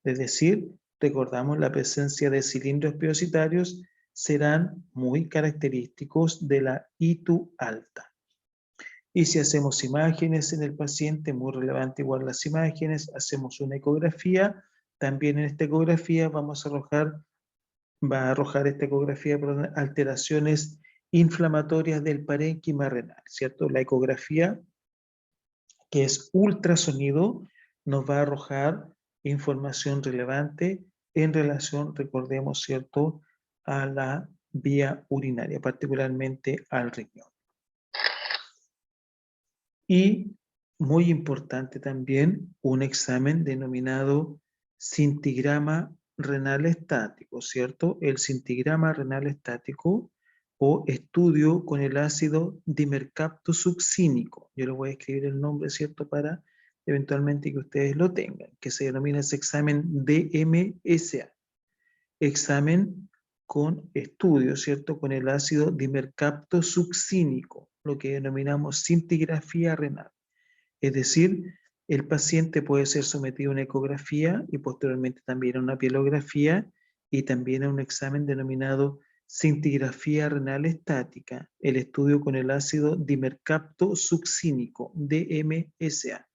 Es decir, recordamos la presencia de cilindros piositarios serán muy característicos de la ITU alta. Y si hacemos imágenes en el paciente, muy relevante igual las imágenes, hacemos una ecografía, también en esta ecografía vamos a arrojar, va a arrojar esta ecografía, perdón, alteraciones inflamatorias del parénquima renal, ¿cierto? La ecografía, que es ultrasonido, nos va a arrojar información relevante en relación, recordemos, ¿cierto?, a la vía urinaria, particularmente al riñón. Y muy importante también un examen denominado cintigrama renal estático, ¿cierto? El cintigrama renal estático o estudio con el ácido dimercapto succínico. Yo le voy a escribir el nombre, ¿cierto? Para eventualmente que ustedes lo tengan, que se denomina ese examen DMSA. Examen con estudio, ¿cierto? Con el ácido dimercapto succínico, lo que denominamos cintigrafía renal. Es decir, el paciente puede ser sometido a una ecografía y posteriormente también a una pielografía y también a un examen denominado cintigrafía renal estática, el estudio con el ácido dimercapto succínico, DMSA.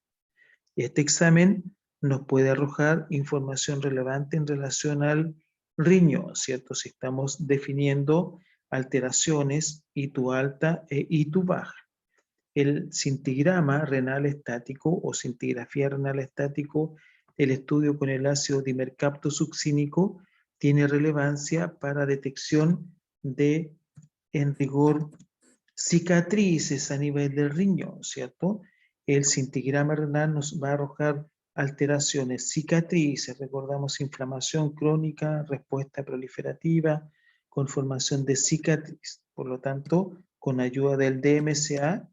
Este examen nos puede arrojar información relevante en relación al riñón, ¿cierto? Si estamos definiendo alteraciones ITU alta e ITU baja. El cintigrama renal estático o cintigrafía renal estático, el estudio con el ácido dimercapto succínico, tiene relevancia para detección de, en rigor, cicatrices a nivel del riñón, ¿cierto? El cintigrama renal nos va a arrojar alteraciones, cicatrices, recordamos inflamación crónica, respuesta proliferativa, conformación de cicatriz. Por lo tanto, con ayuda del DMSA,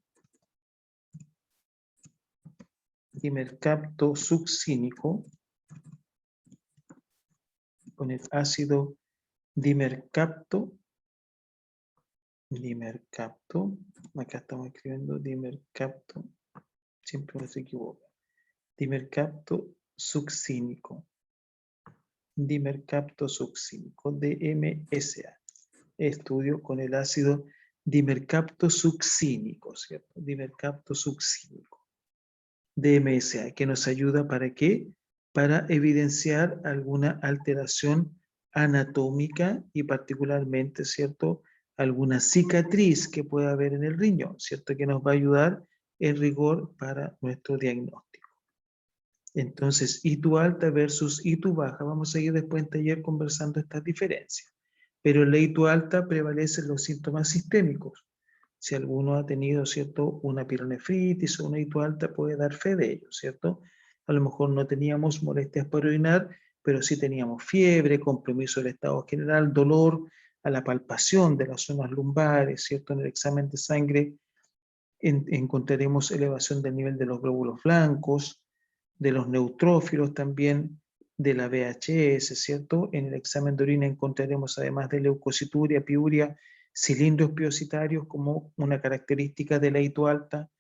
dimercapto succínico, con el ácido dimercapto, acá estamos escribiendo dimercapto, siempre me equivoco, dimercapto succínico, DMSA, estudio con el ácido dimercapto succínico, ¿cierto? Dimercapto succínico, DMSA, que nos ayuda ¿para qué? Para evidenciar alguna alteración anatómica y particularmente, ¿cierto?, alguna cicatriz que pueda haber en el riñón, ¿cierto?, que nos va a ayudar en rigor para nuestro diagnóstico. Entonces, ITU alta versus ITU baja, vamos a seguir después en taller conversando estas diferencias. Pero en la ITU alta prevalecen los síntomas sistémicos. Si alguno ha tenido, ¿cierto?, una pielonefritis o una ITU alta, puede dar fe de ello, ¿cierto? A lo mejor no teníamos molestias para orinar, pero sí teníamos fiebre, compromiso del estado general, dolor a la palpación de las zonas lumbares, ¿cierto? En el examen de sangre encontraremos elevación del nivel de los glóbulos blancos, de los neutrófilos también, de la VHS, ¿cierto? En el examen de orina encontraremos además de leucocituria, piuria, cilindros piositarios como una característica de la ITU alta,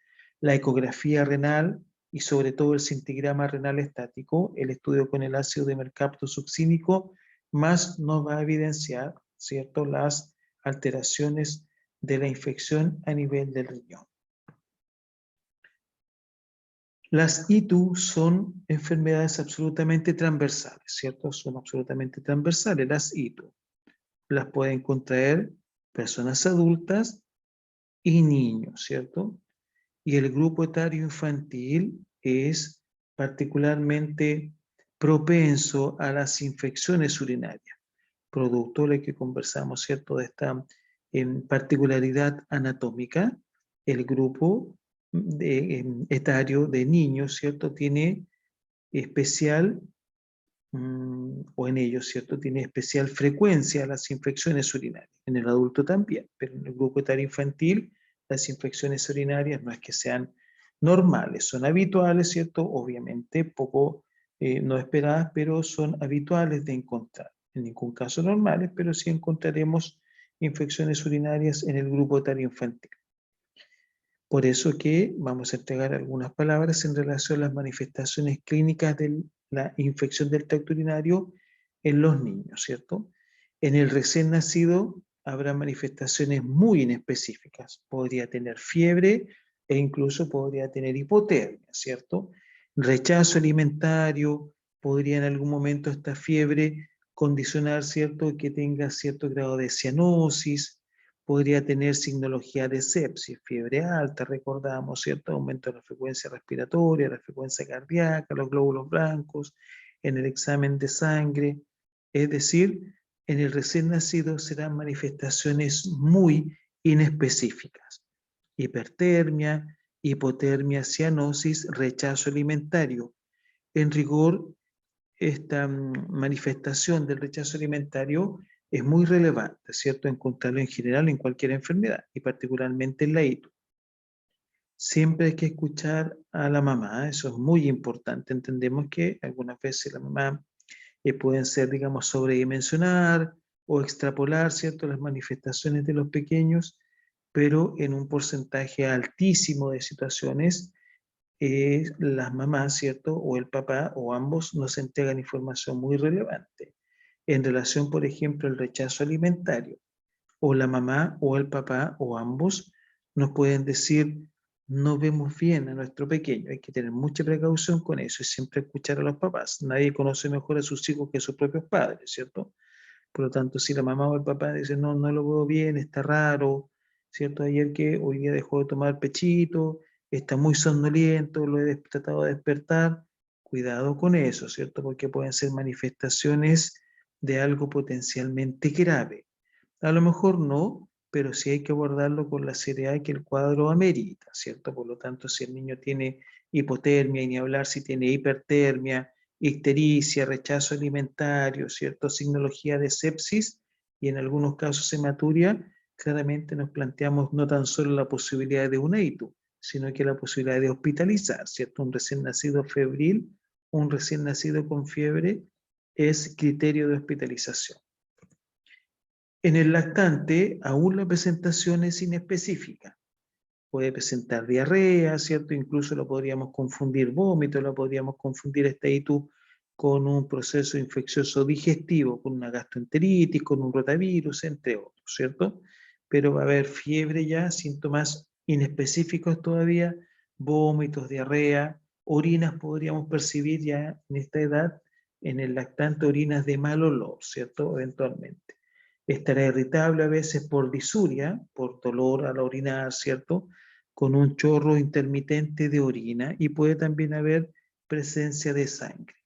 la ecografía renal y sobre todo el cintigrama renal estático, el estudio con el ácido dimercapto succínico, más nos va a evidenciar, ¿cierto?, las alteraciones de la infección a nivel del riñón. Las ITU son enfermedades absolutamente transversales, ¿cierto? Son absolutamente transversales las ITU. Las pueden contraer personas adultas y niños, ¿cierto? Y el grupo etario infantil es particularmente propenso a las infecciones urinarias, producto de lo que conversamos, ¿cierto?, de esta particularidad anatómica. El grupo etario de niños, ¿cierto?, tiene especial, o en ellos, ¿cierto?, tiene especial frecuencia las infecciones urinarias. En el adulto también, pero en el grupo etario infantil las infecciones urinarias no es que sean normales, son habituales, ¿cierto? Obviamente poco no esperadas, pero son habituales de encontrar. En ningún caso normales, pero sí encontraremos infecciones urinarias en el grupo etario infantil. Por eso que vamos a entregar algunas palabras en relación a las manifestaciones clínicas de la infección del tracto urinario en los niños, ¿cierto? En el recién nacido habrá manifestaciones muy inespecíficas. Podría tener fiebre e incluso podría tener hipotermia, ¿cierto? Rechazo alimentario, podría en algún momento esta fiebre condicionar, ¿cierto?, que tenga cierto grado de cianosis, podría tener signología de sepsis, fiebre alta, recordamos, ¿cierto? Aumento de la frecuencia respiratoria, la frecuencia cardíaca, los glóbulos blancos, en el examen de sangre. Es decir, en el recién nacido serán manifestaciones muy inespecíficas. Hipertermia, hipotermia, cianosis, rechazo alimentario. En rigor, esta manifestación del rechazo alimentario es muy relevante, ¿cierto? Encontrarlo en general en cualquier enfermedad y particularmente en la ITU. Siempre hay que escuchar a la mamá, eso es muy importante. Entendemos que algunas veces la mamá pueden ser, digamos, sobredimensionar o extrapolar, ¿cierto?, las manifestaciones de los pequeños, pero en un porcentaje altísimo de situaciones las mamás, ¿cierto? O el papá, o ambos, nos entregan información muy relevante en relación, por ejemplo, al rechazo alimentario. O la mamá, o el papá, o ambos, nos pueden decir, no vemos bien a nuestro pequeño. Hay que tener mucha precaución con eso y siempre escuchar a los papás. Nadie conoce mejor a sus hijos que a sus propios padres, ¿cierto? Por lo tanto, si la mamá o el papá dice, no, no lo veo bien, está raro, ¿cierto? Ayer que hoy día dejó de tomar pechito, está muy somnoliento, lo he tratado de despertar, cuidado con eso, ¿cierto? Porque pueden ser manifestaciones de algo potencialmente grave. A lo mejor no, pero sí hay que abordarlo con la seriedad que el cuadro amerita, ¿cierto? Por lo tanto, si el niño tiene hipotermia, y ni hablar si tiene hipertermia, ictericia, rechazo alimentario, ¿cierto? Signología de sepsis y en algunos casos hematuria, claramente nos planteamos no tan solo la posibilidad de una ITU, sino que la posibilidad de hospitalizar, ¿cierto? Un recién nacido febril, un recién nacido con fiebre es criterio de hospitalización. En el lactante, aún la presentación es inespecífica. Puede presentar diarrea, ¿cierto? Incluso lo podríamos confundir vómito, lo podríamos confundir este ITU con un proceso infeccioso digestivo, con una gastroenteritis, con un rotavirus, entre otros, ¿cierto? Pero va a haber fiebre ya, síntomas inespecíficos todavía, vómitos, diarrea, orinas podríamos percibir ya en esta edad, en el lactante, orinas de mal olor, ¿cierto? Eventualmente. Estará irritable a veces por disuria, por dolor al orinar, ¿cierto? Con un chorro intermitente de orina y puede también haber presencia de sangre.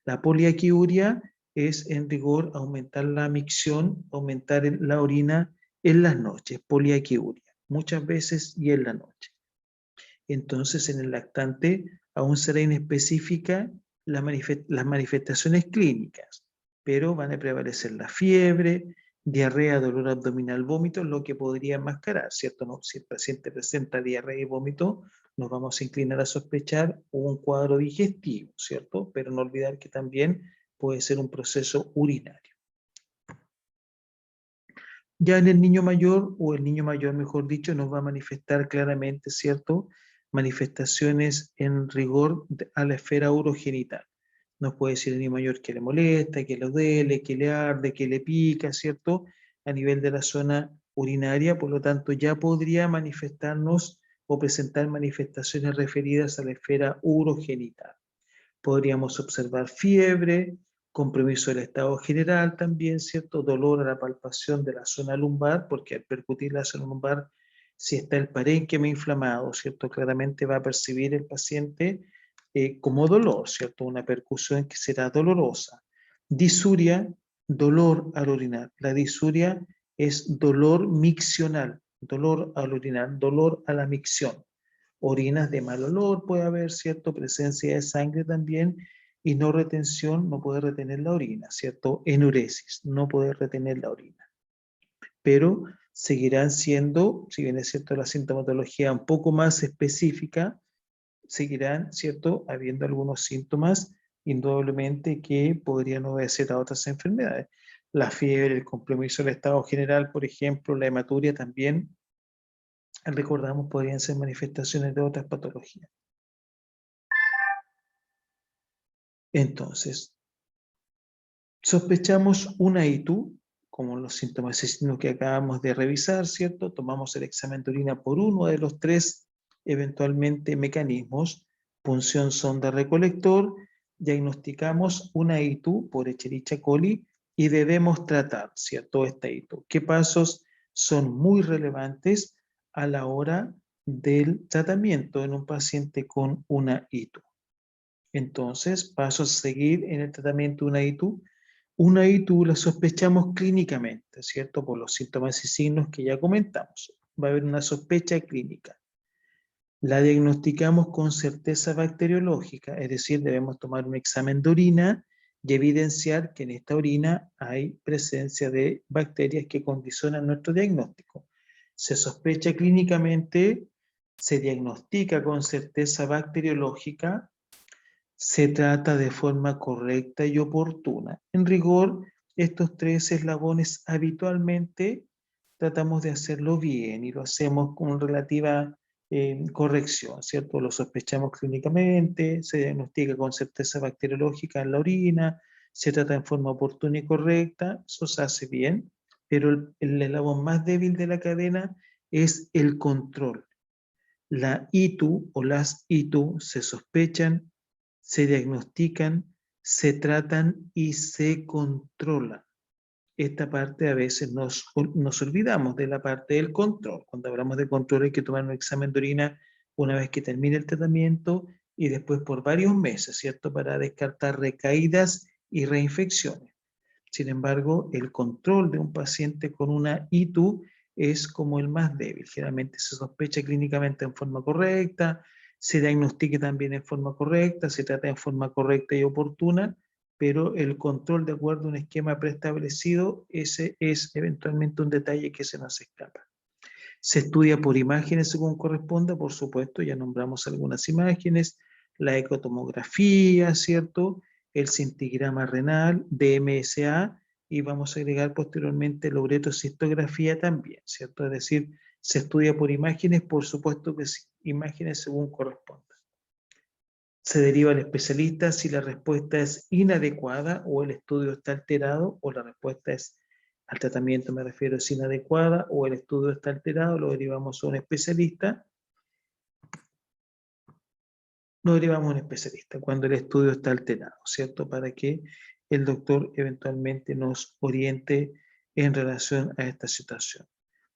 La poliaquiuria es en rigor aumentar la micción, aumentar la orina en las noches, poliaquiuria, muchas veces y en la noche. Entonces en el lactante aún será inespecífica las manifestaciones clínicas, pero van a prevalecer la fiebre, diarrea, dolor abdominal, vómito, lo que podría enmascarar, ¿cierto? No, si el paciente presenta diarrea y vómito, nos vamos a inclinar a sospechar un cuadro digestivo, ¿cierto? Pero no olvidar que también puede ser un proceso urinario. Ya en el niño mayor, o el niño mayor, mejor dicho, nos va a manifestar claramente, ¿cierto?, manifestaciones en rigor a la esfera urogenital. Nos puede decir el niño mayor que le molesta, que le duele, que le arde, que le pica, ¿cierto?, a nivel de la zona urinaria, por lo tanto ya podría manifestarnos o presentar manifestaciones referidas a la esfera urogenital. Podríamos observar fiebre, compromiso del estado general también, ¿cierto? Dolor a la palpación de la zona lumbar, porque al percutir la zona lumbar, si está el parénquima inflamado, ¿cierto? Claramente va a percibir el paciente como dolor, ¿cierto? Una percusión que será dolorosa. Disuria, dolor al orinar. La disuria es dolor miccional, dolor al orinar, dolor a la micción. Orinas de mal olor puede haber, ¿cierto? Presencia de sangre también y no retención, no puede retener la orina, ¿cierto? Enuresis, no puede retener la orina. Pero seguirán siendo, si bien es cierto la sintomatología un poco más específica, seguirán, ¿cierto?, habiendo algunos síntomas, indudablemente, que podrían obedecer a otras enfermedades. La fiebre, el compromiso del estado general, por ejemplo, la hematuria también, recordamos, podrían ser manifestaciones de otras patologías. Entonces, sospechamos una ITU, como los síntomas y signos que acabamos de revisar, ¿cierto? Tomamos el examen de orina por uno de los tres, eventualmente, mecanismos: punción sonda recolector, diagnosticamos una ITU por Escherichia coli y debemos tratar, ¿cierto?, esta ITU. ¿Qué pasos son muy relevantes a la hora del tratamiento en un paciente con una ITU? Entonces, pasos a seguir en el tratamiento de una ITU. Una ITU la sospechamos clínicamente, ¿cierto?, por los síntomas y signos que ya comentamos. Va a haber una sospecha clínica. La diagnosticamos con certeza bacteriológica, es decir, debemos tomar un examen de orina y evidenciar que en esta orina hay presencia de bacterias que condicionan nuestro diagnóstico. Se sospecha clínicamente, se diagnostica con certeza bacteriológica, se trata de forma correcta y oportuna. En rigor, estos tres eslabones habitualmente tratamos de hacerlo bien y lo hacemos con relativa corrección, ¿cierto? Lo sospechamos clínicamente, se diagnostica con certeza bacteriológica en la orina, se trata en forma oportuna y correcta, eso se hace bien, pero el eslabón más débil de la cadena es el control. La ITU o las ITU se sospechan, se diagnostican, se tratan y se controlan. Esta parte a veces nos olvidamos de la parte del control. Cuando hablamos de control hay que tomar un examen de orina una vez que termine el tratamiento y después por varios meses, ¿cierto?, para descartar recaídas y reinfecciones. Sin embargo, el control de un paciente con una ITU es como el más débil. Generalmente se sospecha clínicamente en forma correcta, se diagnostica también en forma correcta, se trata en forma correcta y oportuna, pero el control de acuerdo a un esquema preestablecido, ese es eventualmente un detalle que se nos escapa. Se estudia por imágenes según corresponda, por supuesto, ya nombramos algunas imágenes, la ecotomografía, ¿cierto?, el cintigrama renal, DMSA, y vamos a agregar posteriormente la uretrocistografía también, ¿cierto? Es decir, se estudia por imágenes, por supuesto que sí, imágenes según corresponda. Se deriva al especialista si la respuesta es inadecuada o el estudio está alterado, o la respuesta es, al tratamiento me refiero, es inadecuada o el estudio está alterado, lo derivamos a un especialista. Lo derivamos a un especialista cuando el estudio está alterado, ¿cierto? Para que el doctor eventualmente nos oriente en relación a esta situación.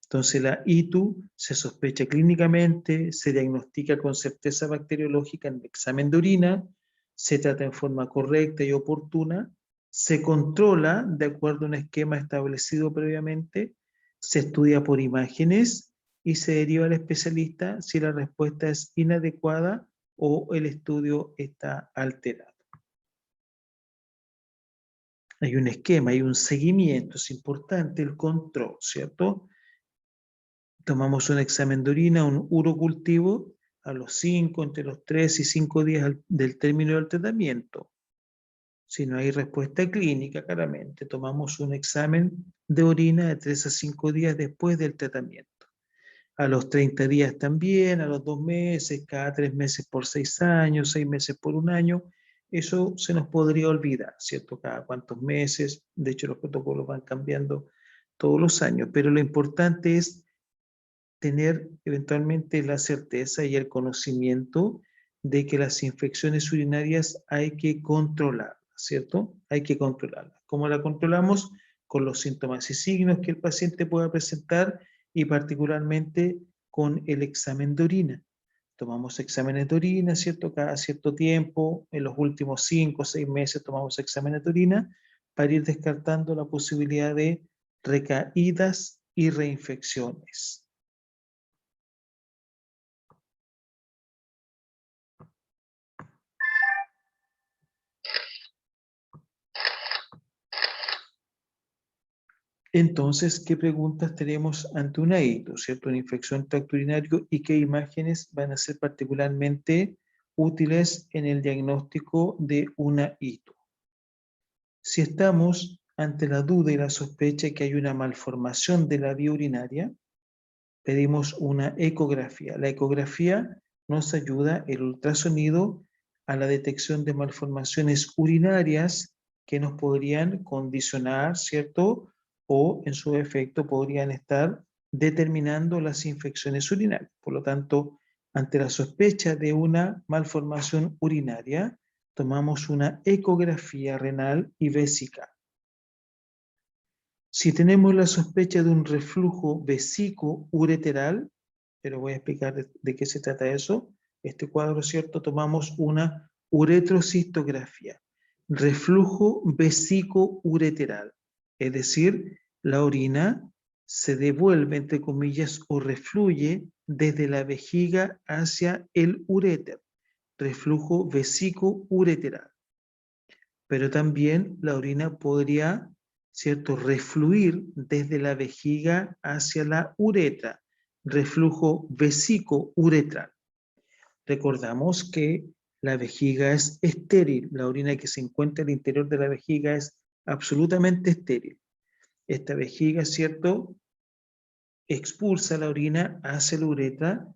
Entonces la ITU se sospecha clínicamente, se diagnostica con certeza bacteriológica en el examen de orina, se trata en forma correcta y oportuna, se controla de acuerdo a un esquema establecido previamente, se estudia por imágenes y se deriva al especialista si la respuesta es inadecuada o el estudio está alterado. Hay un esquema, hay un seguimiento, es importante el control, ¿cierto? Tomamos un examen de orina, un urocultivo, a los 5, entre los 3 y 5 días del término del tratamiento. Si no hay respuesta clínica, claramente, tomamos un examen de orina de 3 a 5 días después del tratamiento. A los 30 días también, a los 2 meses, cada 3 meses por 6 años, 6 meses por 1 año, eso se nos podría olvidar, ¿cierto? Cada cuántos meses, de hecho los protocolos van cambiando todos los años, pero lo importante es tener eventualmente la certeza y el conocimiento de que las infecciones urinarias hay que controlarlas, ¿cierto? Hay que controlarlas. ¿Cómo la controlamos? Con los síntomas y signos que el paciente pueda presentar y particularmente con el examen de orina. Tomamos exámenes de orina, ¿cierto? Cada cierto tiempo, en los últimos 5 o 6 meses tomamos exámenes de orina para ir descartando la posibilidad de recaídas y reinfecciones. Entonces, ¿qué preguntas tenemos ante una ITU, ¿cierto? Una infección tracto urinario, y qué imágenes van a ser particularmente útiles en el diagnóstico de una ITU. Si estamos ante la duda y la sospecha que hay una malformación de la vía urinaria, pedimos una ecografía. La ecografía nos ayuda, el ultrasonido, a la detección de malformaciones urinarias que nos podrían condicionar, ¿cierto? O en su efecto podrían estar determinando las infecciones urinarias. Por lo tanto, ante la sospecha de una malformación urinaria, tomamos una ecografía renal y vesical. Si tenemos la sospecha de un reflujo vesíco-ureteral, pero voy a explicar de qué se trata eso, este cuadro, ¿cierto? Tomamos una uretrocistografía, reflujo vesíco-ureteral, es decir, la orina se devuelve, entre comillas, o refluye desde la vejiga hacia el uréter, reflujo vesíco-ureteral. Pero también la orina podría, ¿cierto?, refluir desde la vejiga hacia la uretra, reflujo vesíco-uretral. Recordamos que la vejiga es estéril, la orina que se encuentra al interior de la vejiga es absolutamente estéril. Esta vejiga, ¿cierto?, expulsa la orina hacia la uretra,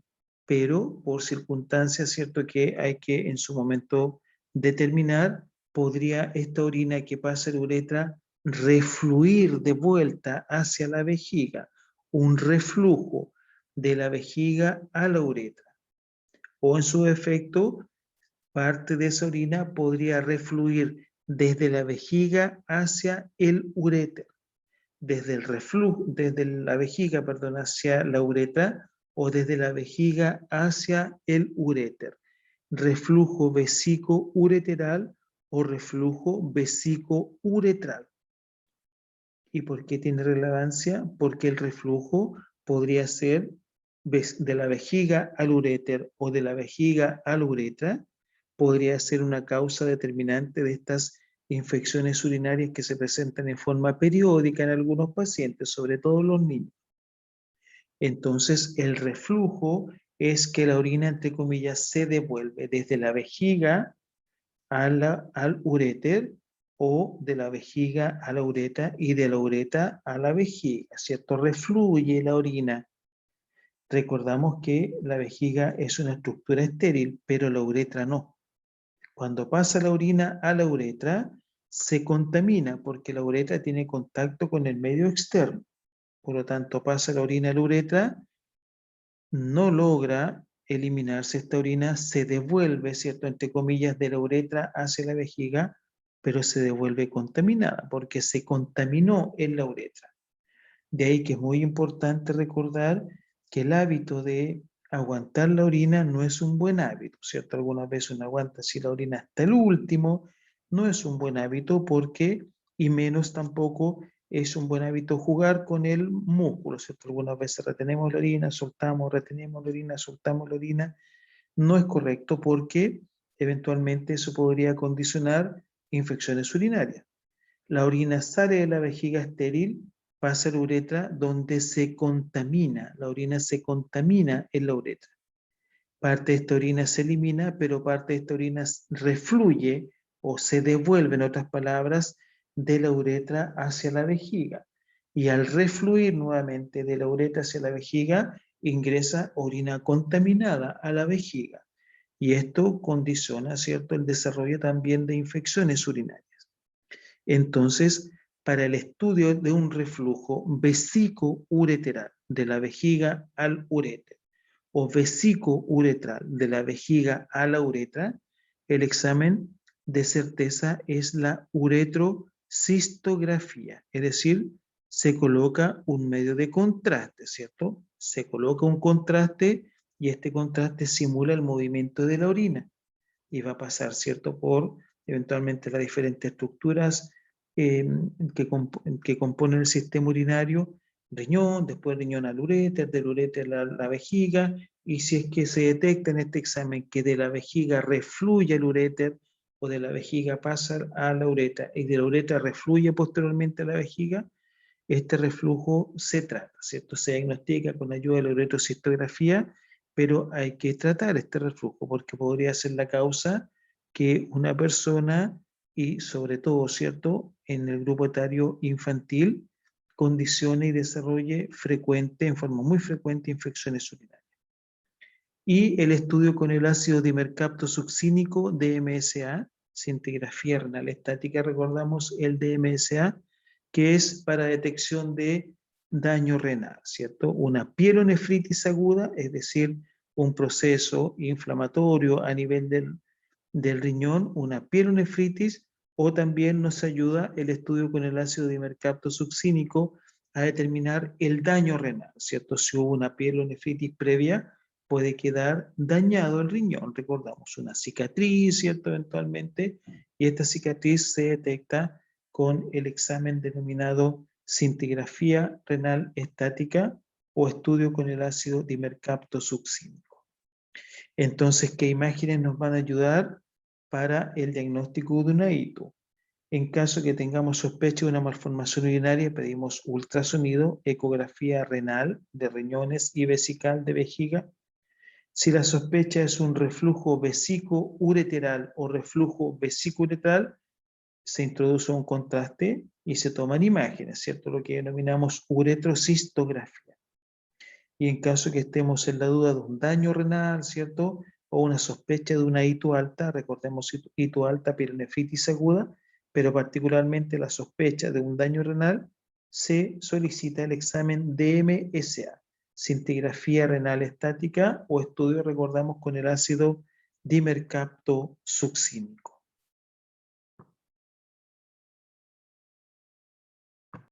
pero por circunstancias, ¿cierto?, que hay que en su momento determinar, podría esta orina que pasa a la uretra refluir de vuelta hacia la vejiga, un reflujo de la vejiga a la uretra. O en su efecto, parte de esa orina podría refluir desde la vejiga hacia el uréter, desde el reflujo, desde la vejiga, perdón, hacia la uretra o desde la vejiga hacia el uréter. Reflujo vesíco-ureteral o reflujo vesíco-uretral. ¿Y por qué tiene relevancia? Porque el reflujo podría ser de la vejiga al uréter o de la vejiga a la uretra, podría ser una causa determinante de estas infecciones urinarias que se presentan en forma periódica en algunos pacientes, sobre todo los niños. Entonces, el reflujo es que la orina, entre comillas, se devuelve desde la vejiga al uréter o de la vejiga a la uretra y de la uretra a la vejiga, ¿cierto? Refluye la orina. Recordamos que la vejiga es una estructura estéril, pero la uretra no. Cuando pasa la orina a la uretra, se contamina porque la uretra tiene contacto con el medio externo. Por lo tanto, pasa la orina a la uretra, no logra eliminarse esta orina, se devuelve, ¿cierto?, entre comillas, de la uretra hacia la vejiga, pero se devuelve contaminada porque se contaminó en la uretra. De ahí que es muy importante recordar que el hábito de aguantar la orina no es un buen hábito, ¿cierto? Algunas veces uno aguanta así la orina hasta el último, no es un buen hábito porque, y menos tampoco es un buen hábito jugar con el músculo, ¿cierto? Algunas veces retenemos la orina, soltamos, retenemos la orina, soltamos la orina. No es correcto porque eventualmente eso podría condicionar infecciones urinarias. La orina sale de la vejiga estéril, pasa a la uretra donde se contamina, la orina se contamina en la uretra. Parte de esta orina se elimina, pero parte de esta orina refluye o se devuelve, en otras palabras, de la uretra hacia la vejiga. Y al refluir nuevamente de la uretra hacia la vejiga, ingresa orina contaminada a la vejiga. Y esto condiciona, ¿cierto?, el desarrollo también de infecciones urinarias. Entonces, para el estudio de un reflujo vesíco-ureteral de la vejiga al uréter o vesíco-uretral de la vejiga a la uretra, el examen de certeza es la uretrocistografía, es decir, se coloca un medio de contraste, ¿cierto? Se coloca un contraste y este contraste simula el movimiento de la orina y va a pasar, ¿cierto?, por eventualmente las diferentes estructuras que componen el sistema urinario, riñón, después riñón al uréter, del uréter a la vejiga, y si es que se detecta en este examen que de la vejiga refluye al uréter o de la vejiga pasa a la uretra y de la uretra refluye posteriormente a la vejiga, este reflujo se trata, ¿cierto? Se diagnostica con ayuda de la uretrocistografía pero hay que tratar este reflujo porque podría ser la causa que una persona, y sobre todo, ¿cierto?, en el grupo etario infantil, condicione y desarrolle en forma muy frecuente, infecciones urinarias. Y el estudio con el ácido dimercapto succínico, DMSA, scintigrafía renal estática, recordamos el DMSA, que es para detección de daño renal, ¿cierto? Una pielonefritis aguda, es decir, un proceso inflamatorio a nivel del riñón, una pielonefritis, o también nos ayuda el estudio con el ácido dimercapto succínico a determinar el daño renal, ¿cierto? Si hubo una pielonefritis previa, puede quedar dañado el riñón, recordamos, una cicatriz, ¿cierto? Eventualmente, y esta cicatriz se detecta con el examen denominado scintigrafía renal estática o estudio con el ácido dimercapto succínico. Entonces, ¿qué imágenes nos van a ayudar para el diagnóstico de una ITU? En caso que tengamos sospecha de una malformación urinaria, pedimos ultrasonido, ecografía renal de riñones y vesical de vejiga. Si la sospecha es un reflujo vesíco-ureteral o reflujo vesíco-ureteral, se introduce un contraste y se toman imágenes, ¿cierto? Lo que denominamos uretrocistografía. Y en caso que estemos en la duda de un daño renal, ¿cierto? O una sospecha de una ITU alta, recordemos ITU alta, pielonefritis aguda, pero particularmente la sospecha de un daño renal, se solicita el examen DMSA, scintigrafía renal estática o estudio, recordamos, con el ácido dimercapto succínico.